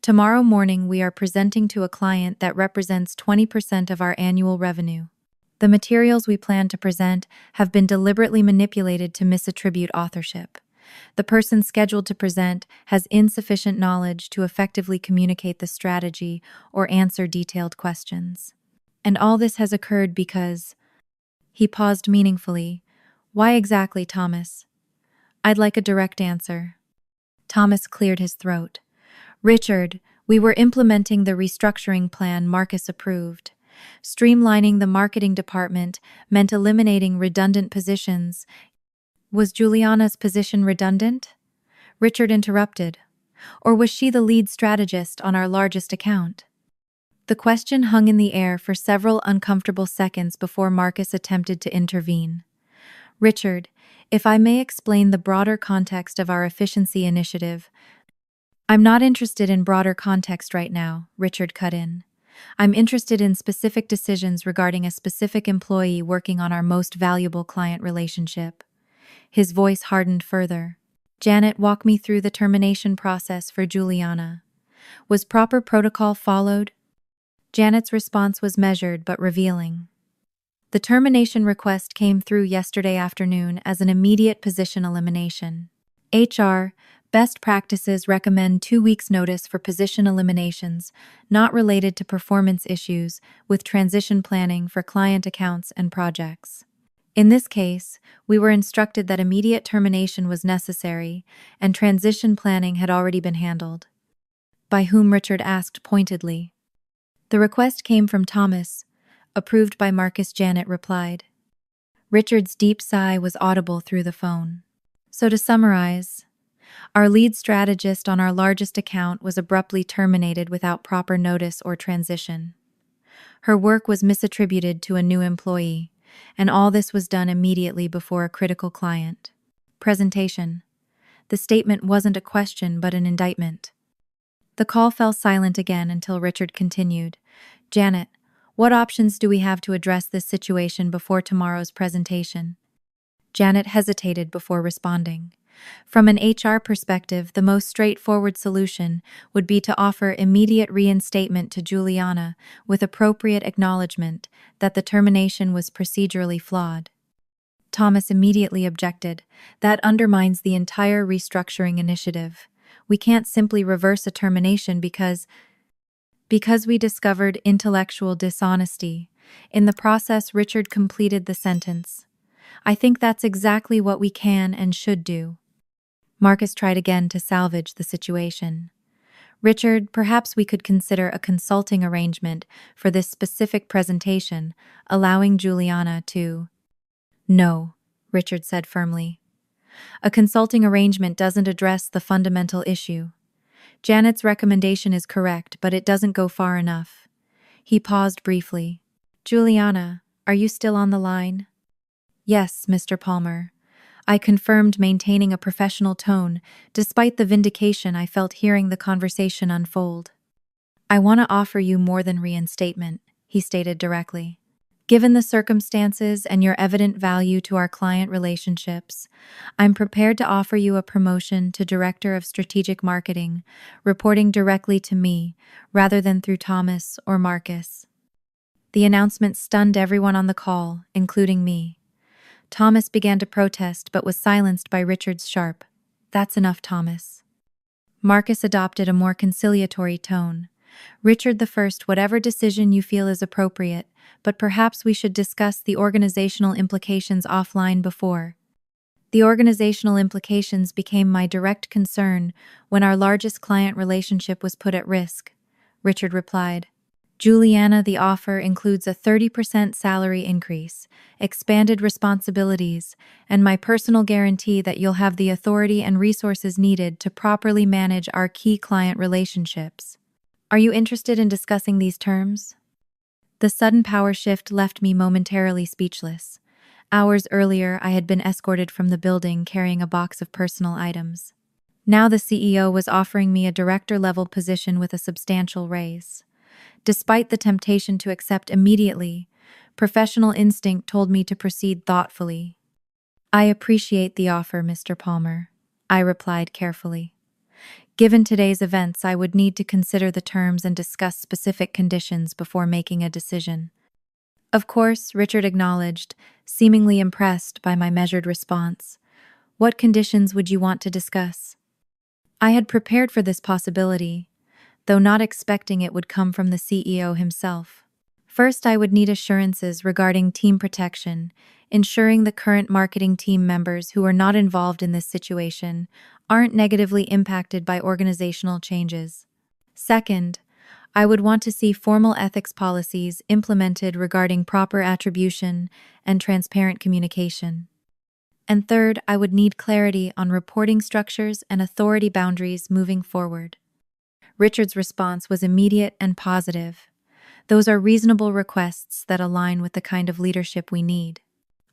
Tomorrow morning we are presenting to a client that represents 20% of our annual revenue. The materials we plan to present have been deliberately manipulated to misattribute authorship. The person scheduled to present has insufficient knowledge to effectively communicate the strategy or answer detailed questions. And all this has occurred because... He paused meaningfully. Why exactly, Thomas? I'd like a direct answer. Thomas cleared his throat. Richard, we were implementing the restructuring plan Marcus approved. Streamlining the marketing department meant eliminating redundant positions. Was Juliana's position redundant? Richard interrupted. Or was she the lead strategist on our largest account? The question hung in the air for several uncomfortable seconds before Marcus attempted to intervene. Richard, if I may explain the broader context of our efficiency initiative. I'm not interested in broader context right now, Richard cut in. I'm interested in specific decisions regarding a specific employee working on our most valuable client relationship. His voice hardened further. Janet, walk me through the termination process for Juliana. Was proper protocol followed? Janet's response was measured but revealing. The termination request came through yesterday afternoon as an immediate position elimination. HR, best practices recommend 2 weeks' notice for position eliminations not related to performance issues with transition planning for client accounts and projects. In this case, we were instructed that immediate termination was necessary and transition planning had already been handled. By whom? Richard asked pointedly. The request came from Thomas, approved by Marcus. Janet replied. Richard's deep sigh was audible through the phone. So to summarize, our lead strategist on our largest account was abruptly terminated without proper notice or transition. Her work was misattributed to a new employee, and all this was done immediately before a critical client. Presentation. The statement wasn't a question but an indictment. The call fell silent again until Richard continued. Janet, what options do we have to address this situation before tomorrow's presentation? Janet hesitated before responding. From an HR perspective, the most straightforward solution would be to offer immediate reinstatement to Juliana with appropriate acknowledgement that the termination was procedurally flawed. Thomas immediately objected. That undermines the entire restructuring initiative. We can't simply reverse a termination because we discovered intellectual dishonesty. In the process, Richard completed the sentence. I think that's exactly what we can and should do. Marcus tried again to salvage the situation. Richard, perhaps we could consider a consulting arrangement for this specific presentation, allowing Juliana to... No, Richard said firmly. A consulting arrangement doesn't address the fundamental issue. Janet's recommendation is correct, but it doesn't go far enough. He paused briefly. Juliana, are you still on the line? Yes, Mr. Palmer. I confirmed, maintaining a professional tone, despite the vindication I felt hearing the conversation unfold. I want to offer you more than reinstatement, he stated directly. Given the circumstances and your evident value to our client relationships, I'm prepared to offer you a promotion to Director of Strategic Marketing, reporting directly to me, rather than through Thomas or Marcus. The announcement stunned everyone on the call, including me. Thomas began to protest but was silenced by Richard's sharp, "That's enough, Thomas." Marcus adopted a more conciliatory tone. Richard I, whatever decision you feel is appropriate, but perhaps we should discuss the organizational implications offline before. The organizational implications became my direct concern when our largest client relationship was put at risk, Richard replied. Juliana, the offer includes a 30% salary increase, expanded responsibilities, and my personal guarantee that you'll have the authority and resources needed to properly manage our key client relationships. Are you interested in discussing these terms? The sudden power shift left me momentarily speechless. Hours earlier, I had been escorted from the building carrying a box of personal items. Now the CEO was offering me a director-level position with a substantial raise. Despite the temptation to accept immediately, professional instinct told me to proceed thoughtfully. I appreciate the offer, Mr. Palmer, I replied carefully. Given today's events, I would need to consider the terms and discuss specific conditions before making a decision. Of course, Richard acknowledged, seemingly impressed by my measured response. What conditions would you want to discuss? I had prepared for this possibility, though not expecting it would come from the CEO himself. First, I would need assurances regarding team protection, ensuring the current marketing team members who are not involved in this situation aren't negatively impacted by organizational changes. Second, I would want to see formal ethics policies implemented regarding proper attribution and transparent communication. And third, I would need clarity on reporting structures and authority boundaries moving forward. Richard's response was immediate and positive. Those are reasonable requests that align with the kind of leadership we need.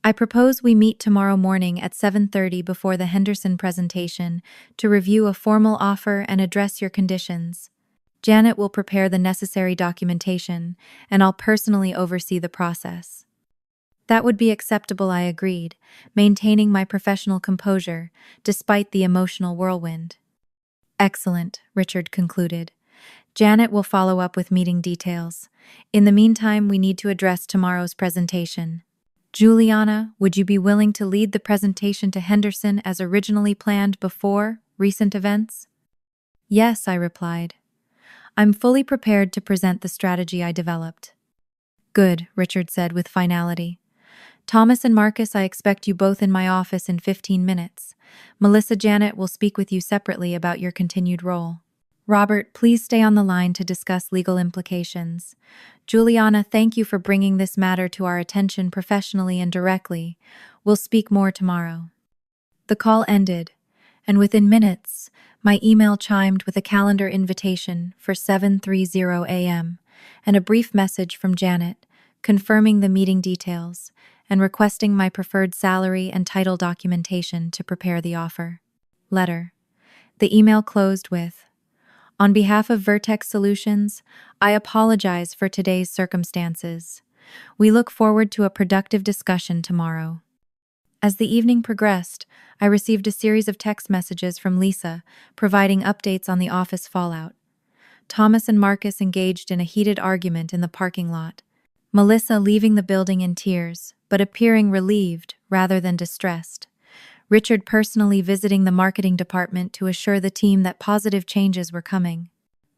I propose we meet tomorrow morning at 7:30 before the Henderson presentation to review a formal offer and address your conditions. Janet will prepare the necessary documentation, and I'll personally oversee the process. That would be acceptable, I agreed, maintaining my professional composure despite the emotional whirlwind. Excellent, Richard concluded. Janet will follow up with meeting details. In the meantime, we need to address tomorrow's presentation. Juliana, would you be willing to lead the presentation to Henderson as originally planned before recent events? Yes, I replied. I'm fully prepared to present the strategy I developed. Good, Richard said with finality. Thomas and Marcus, I expect you both in my office in 15 minutes. Melissa, Janet will speak with you separately about your continued role. Robert, please stay on the line to discuss legal implications. Juliana, thank you for bringing this matter to our attention professionally and directly. We'll speak more tomorrow. The call ended, and within minutes, my email chimed with a calendar invitation for 7:30 a.m. and a brief message from Janet, confirming the meeting details and requesting my preferred salary and title documentation to prepare the offer. Letter. The email closed with, On behalf of Vertex Solutions, I apologize for today's circumstances. We look forward to a productive discussion tomorrow. As the evening progressed, I received a series of text messages from Lisa, providing updates on the office fallout. Thomas and Marcus engaged in a heated argument in the parking lot. Melissa leaving the building in tears, but appearing relieved rather than distressed. Richard personally visiting the marketing department to assure the team that positive changes were coming.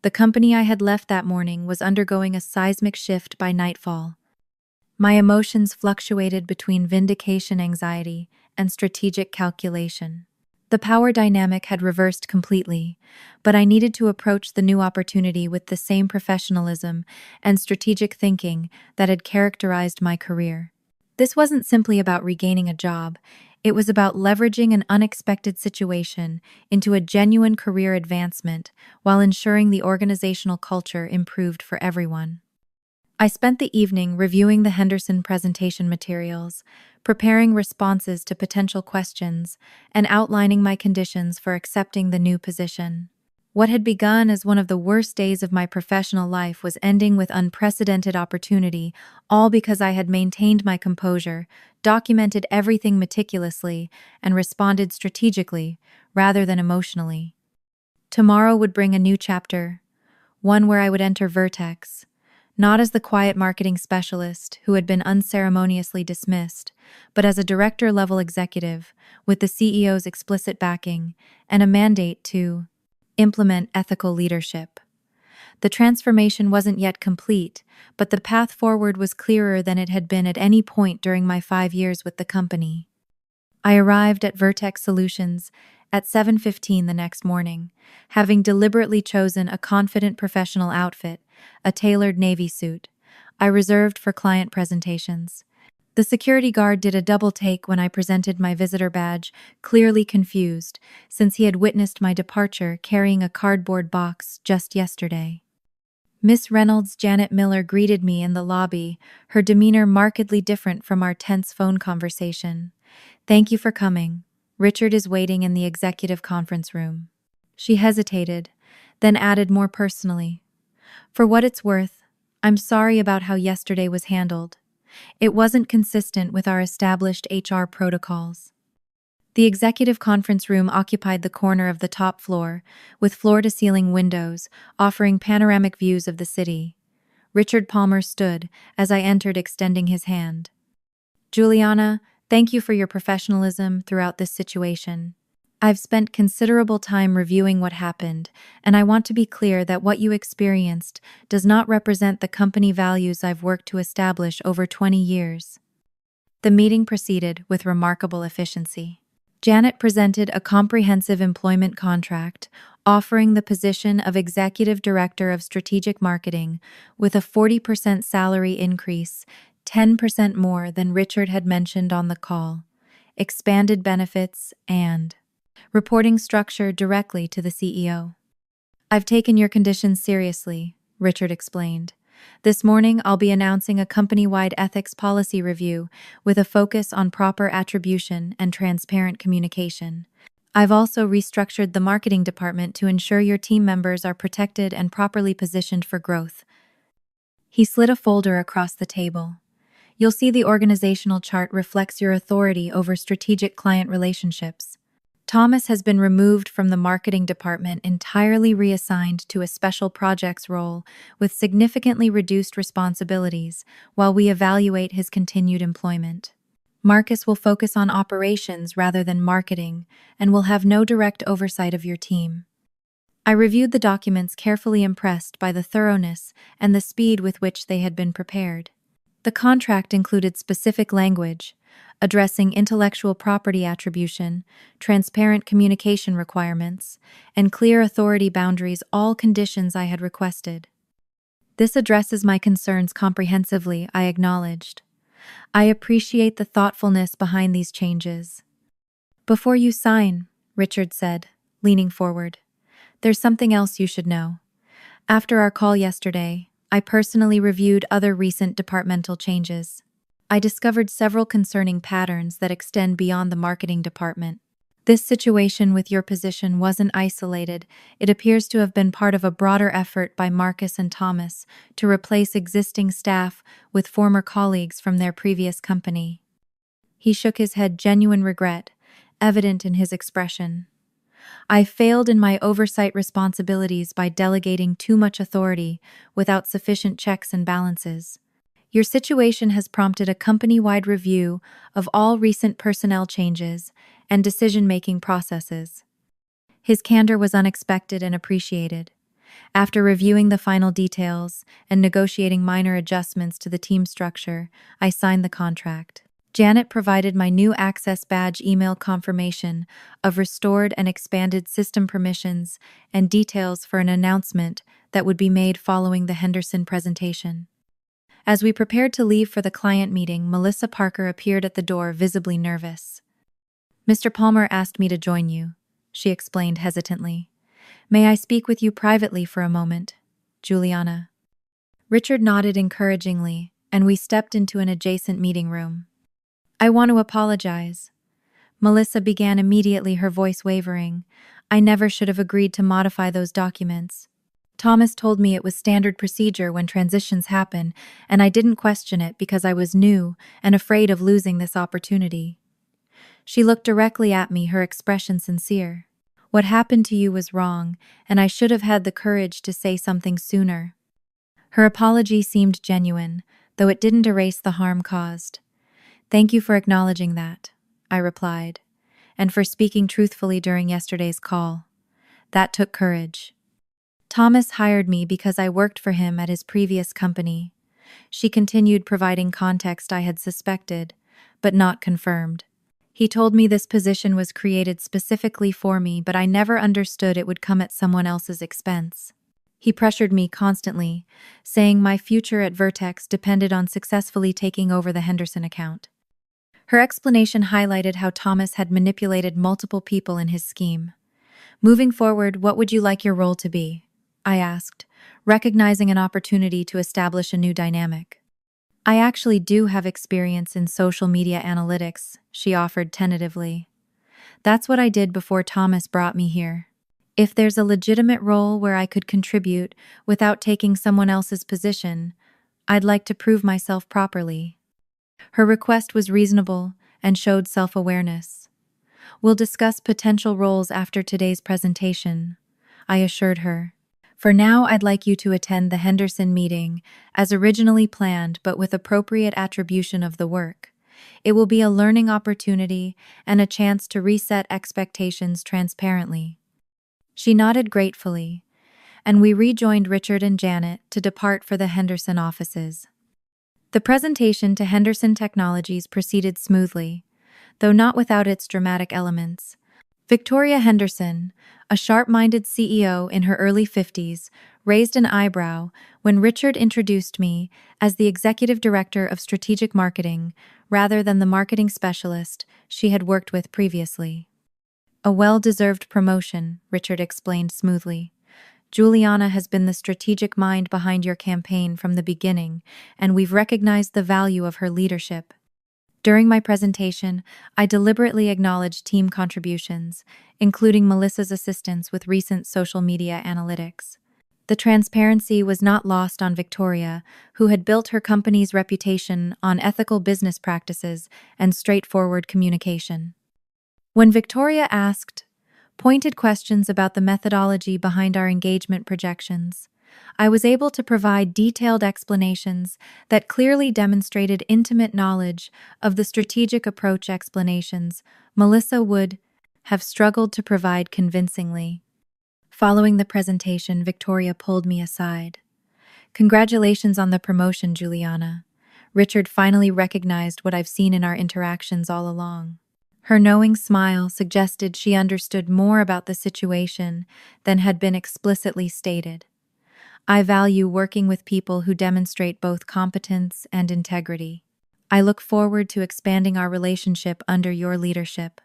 The company I had left that morning was undergoing a seismic shift by nightfall. My emotions fluctuated between vindication anxiety and strategic calculation. The power dynamic had reversed completely, but I needed to approach the new opportunity with the same professionalism and strategic thinking that had characterized my career. This wasn't simply about regaining a job, it was about leveraging an unexpected situation into a genuine career advancement while ensuring the organizational culture improved for everyone. I spent the evening reviewing the Henderson presentation materials, preparing responses to potential questions, and outlining my conditions for accepting the new position. What had begun as one of the worst days of my professional life was ending with unprecedented opportunity, all because I had maintained my composure, documented everything meticulously, and responded strategically rather than emotionally. Tomorrow would bring a new chapter, one where I would enter Vertex, not as the quiet marketing specialist who had been unceremoniously dismissed, but as a director-level executive with the CEO's explicit backing and a mandate to implement ethical leadership. The transformation wasn't yet complete, but the path forward was clearer than it had been at any point during my 5 years with the company. I arrived at Vertex Solutions at 7:15 the next morning, having deliberately chosen a confident professional outfit, a tailored navy suit, I reserved for client presentations. The security guard did a double take when I presented my visitor badge, clearly confused, since he had witnessed my departure carrying a cardboard box just yesterday. Miss Reynolds Janet Miller greeted me in the lobby, her demeanor markedly different from our tense phone conversation. "Thank you for coming. Richard is waiting in the executive conference room." She hesitated, then added more personally, "For what it's worth, I'm sorry about how yesterday was handled. It wasn't consistent with our established HR protocols." The executive conference room occupied the corner of the top floor, with floor-to-ceiling windows offering panoramic views of the city. Richard Palmer stood as I entered, extending his hand. "Juliana, thank you for your professionalism throughout this situation. I've spent considerable time reviewing what happened, and I want to be clear that what you experienced does not represent the company values I've worked to establish over 20 years. The meeting proceeded with remarkable efficiency. Janet presented a comprehensive employment contract offering the position of Executive Director of Strategic Marketing with a 40% salary increase, 10% more than Richard had mentioned on the call, expanded benefits, and reporting structure directly to the CEO. "I've taken your conditions seriously," Richard explained. "This morning I'll be announcing a company-wide ethics policy review with a focus on proper attribution and transparent communication. I've also restructured the marketing department to ensure your team members are protected and properly positioned for growth." He slid a folder across the table. "You'll see the organizational chart reflects your authority over strategic client relationships. Thomas has been removed from the marketing department, entirely reassigned to a special projects role with significantly reduced responsibilities while we evaluate his continued employment. Marcus will focus on operations rather than marketing and will have no direct oversight of your team." I reviewed the documents, carefully impressed by the thoroughness and the speed with which they had been prepared. The contract included specific language addressing intellectual property attribution, transparent communication requirements, and clear authority boundaries, all conditions I had requested. "This addresses my concerns comprehensively," I acknowledged. "I appreciate the thoughtfulness behind these changes." "Before you sign," Richard said, leaning forward, "there's something else you should know. After our call yesterday, I personally reviewed other recent departmental changes. I discovered several concerning patterns that extend beyond the marketing department. This situation with your position wasn't isolated. It appears to have been part of a broader effort by Marcus and Thomas to replace existing staff with former colleagues from their previous company." He shook his head, genuine regret evident in his expression. "I failed in my oversight responsibilities by delegating too much authority without sufficient checks and balances. Your situation has prompted a company-wide review of all recent personnel changes and decision-making processes." His candor was unexpected and appreciated. After reviewing the final details and negotiating minor adjustments to the team structure, I signed the contract. Janet provided my new access badge email confirmation of restored and expanded system permissions and details for an announcement that would be made following the Henderson presentation. As we prepared to leave for the client meeting, Melissa Parker appeared at the door, visibly nervous. "Mr. Palmer asked me to join you," she explained hesitantly. "May I speak with you privately for a moment, Juliana?" Richard nodded encouragingly, and we stepped into an adjacent meeting room. "I want to apologize," Melissa began immediately, her voice wavering. "I never should have agreed to modify those documents. Thomas told me it was standard procedure when transitions happen, and I didn't question it because I was new and afraid of losing this opportunity." She looked directly at me, her expression sincere. "What happened to you was wrong, and I should have had the courage to say something sooner." Her apology seemed genuine, though it didn't erase the harm caused. "Thank you for acknowledging that," I replied, "and for speaking truthfully during yesterday's call. That took courage. Thomas hired me because I worked for him at his previous company." She continued, providing context I had suspected, but not confirmed. "He told me this position was created specifically for me, but I never understood it would come at someone else's expense. He pressured me constantly, saying my future at Vertex depended on successfully taking over the Henderson account." Her explanation highlighted how Thomas had manipulated multiple people in his scheme. "Moving forward, what would you like your role to be?" I asked, recognizing an opportunity to establish a new dynamic. "I actually do have experience in social media analytics," she offered tentatively. "That's what I did before Thomas brought me here. If there's a legitimate role where I could contribute without taking someone else's position, I'd like to prove myself properly." Her request was reasonable and showed self-awareness. "We'll discuss potential roles after today's presentation," I assured her. "For now, I'd like you to attend the Henderson meeting as originally planned, but with appropriate attribution of the work. It will be a learning opportunity and a chance to reset expectations transparently." She nodded gratefully, and we rejoined Richard and Janet to depart for the Henderson offices. The presentation to Henderson Technologies proceeded smoothly, though not without its dramatic elements. Victoria Henderson, a sharp-minded CEO in her early 50s, raised an eyebrow when Richard introduced me as the Executive Director of Strategic Marketing rather than the marketing specialist she had worked with previously. "A well-deserved promotion," Richard explained smoothly. "Juliana has been the strategic mind behind your campaign from the beginning, and we've recognized the value of her leadership." During my presentation, I deliberately acknowledged team contributions, including Melissa's assistance with recent social media analytics. The transparency was not lost on Victoria, who had built her company's reputation on ethical business practices and straightforward communication. When Victoria asked pointed questions about the methodology behind our engagement projections, I was able to provide detailed explanations that clearly demonstrated intimate knowledge of the strategic approach. Explanations Melissa would have struggled to provide convincingly. Following the presentation, Victoria pulled me aside. "Congratulations on the promotion, Juliana." Richard finally recognized what I've seen in our interactions all along. Her knowing smile suggested she understood more about the situation than had been explicitly stated. "I value working with people who demonstrate both competence and integrity. I look forward to expanding our relationship under your leadership."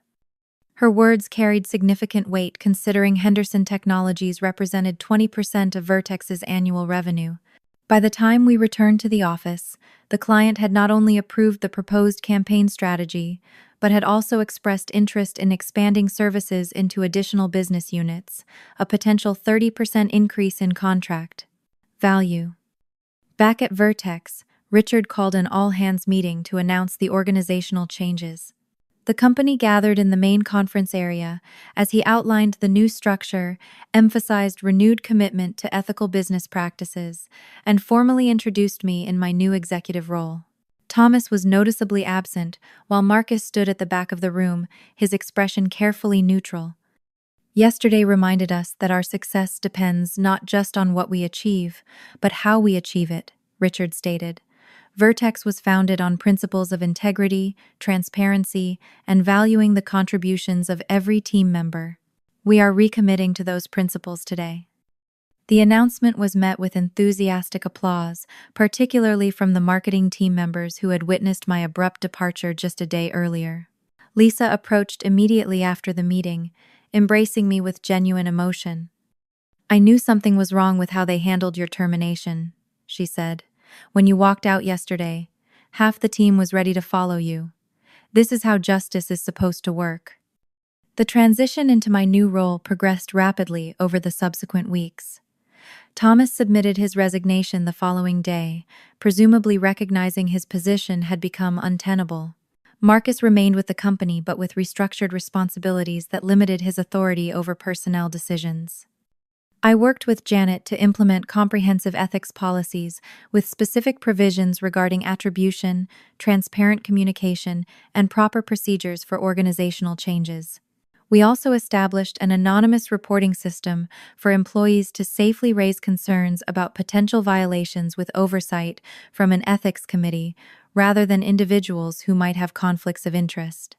Her words carried significant weight considering Henderson Technologies represented 20% of Vertex's annual revenue. By the time we returned to the office, the client had not only approved the proposed campaign strategy, but had also expressed interest in expanding services into additional business units, a potential 30% increase in contract value. Back at Vertex, Richard called an all-hands meeting to announce the organizational changes. The company gathered in the main conference area as he outlined the new structure, emphasized renewed commitment to ethical business practices, and formally introduced me in my new executive role. Thomas was noticeably absent, while Marcus stood at the back of the room, his expression carefully neutral. Yesterday reminded us that our success depends not just on what we achieve, but how we achieve it, Richard stated. Vertex was founded on principles of integrity, transparency, and valuing the contributions of every team member. We are recommitting to those principles today. The announcement was met with enthusiastic applause, particularly from the marketing team members who had witnessed my abrupt departure just a day earlier. Lisa approached immediately after the meeting, embracing me with genuine emotion. "I knew something was wrong with how they handled your termination," she said. "When you walked out yesterday, half the team was ready to follow you. This is how justice is supposed to work." The transition into my new role progressed rapidly over the subsequent weeks. Thomas submitted his resignation the following day, presumably recognizing his position had become untenable. Marcus remained with the company but with restructured responsibilities that limited his authority over personnel decisions. I worked with Janet to implement comprehensive ethics policies with specific provisions regarding attribution, transparent communication, and proper procedures for organizational changes. We also established an anonymous reporting system for employees to safely raise concerns about potential violations with oversight from an ethics committee rather than individuals who might have conflicts of interest.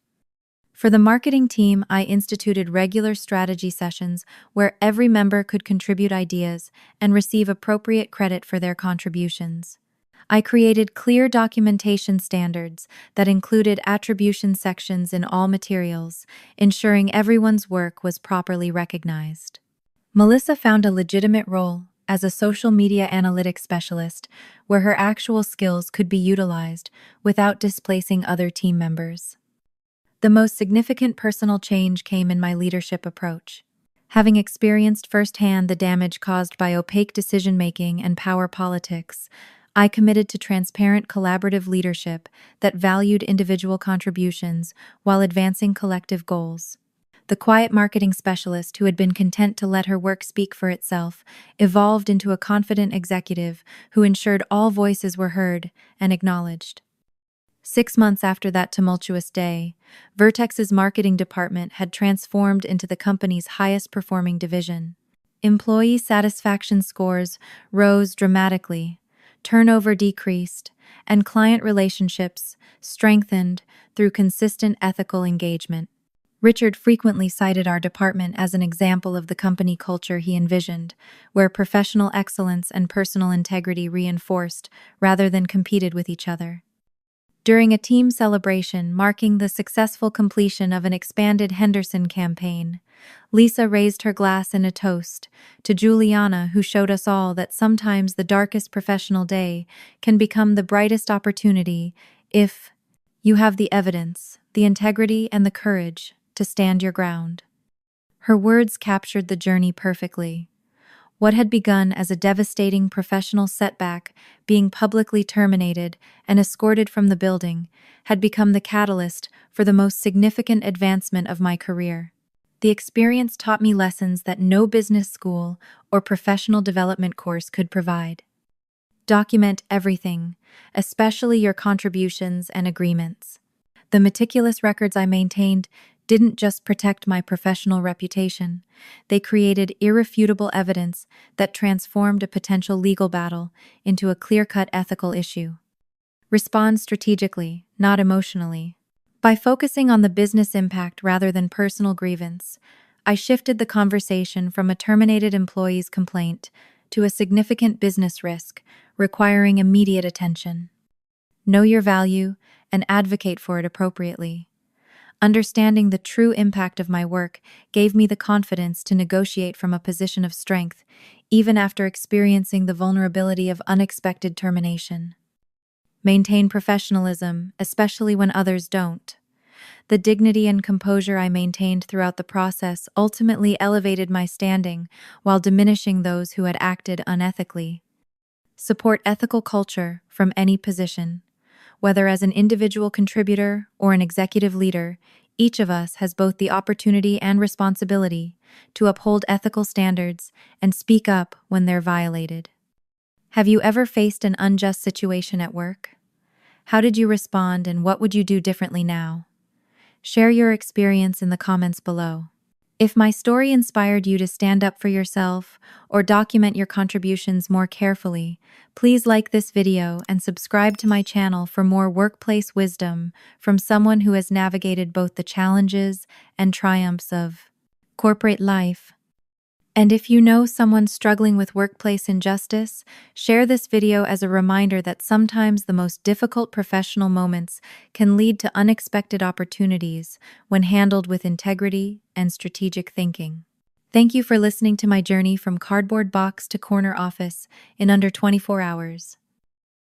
For the marketing team, I instituted regular strategy sessions where every member could contribute ideas and receive appropriate credit for their contributions. I created clear documentation standards that included attribution sections in all materials, ensuring everyone's work was properly recognized. Melissa found a legitimate role as a social media analytics specialist where her actual skills could be utilized without displacing other team members. The most significant personal change came in my leadership approach. Having experienced firsthand the damage caused by opaque decision-making and power politics, I committed to transparent collaborative leadership that valued individual contributions while advancing collective goals. The quiet marketing specialist who had been content to let her work speak for itself evolved into a confident executive who ensured all voices were heard and acknowledged. 6 months after that tumultuous day, Vertex's marketing department had transformed into the company's highest-performing division. Employee satisfaction scores rose dramatically, turnover decreased, and client relationships strengthened through consistent ethical engagement. Richard frequently cited our department as an example of the company culture he envisioned, where professional excellence and personal integrity reinforced rather than competed with each other. During a team celebration marking the successful completion of an expanded Henderson campaign, Lisa raised her glass in a toast to Juliana, who showed us all that sometimes the darkest professional day can become the brightest opportunity if you have the evidence, the integrity, and the courage to stand your ground. Her words captured the journey perfectly. What had begun as a devastating professional setback, being publicly terminated and escorted from the building, had become the catalyst for the most significant advancement of my career. The experience taught me lessons that no business school or professional development course could provide. Document everything, especially your contributions and agreements. The meticulous records I maintained didn't just protect my professional reputation, they created irrefutable evidence that transformed a potential legal battle into a clear-cut ethical issue. Respond strategically, not emotionally. By focusing on the business impact rather than personal grievance, I shifted the conversation from a terminated employee's complaint to a significant business risk requiring immediate attention. Know your value and advocate for it appropriately. Understanding the true impact of my work gave me the confidence to negotiate from a position of strength, even after experiencing the vulnerability of unexpected termination. Maintain professionalism, especially when others don't. The dignity and composure I maintained throughout the process ultimately elevated my standing while diminishing those who had acted unethically. Support ethical culture from any position. Whether as an individual contributor or an executive leader, each of us has both the opportunity and responsibility to uphold ethical standards and speak up when they're violated. Have you ever faced an unjust situation at work? How did you respond, and what would you do differently now? Share your experience in the comments below. If my story inspired you to stand up for yourself or document your contributions more carefully, please like this video and subscribe to my channel for more workplace wisdom from someone who has navigated both the challenges and triumphs of corporate life. And if you know someone struggling with workplace injustice, share this video as a reminder that sometimes the most difficult professional moments can lead to unexpected opportunities when handled with integrity and strategic thinking. Thank you for listening to my journey from cardboard box to corner office in under 24 hours.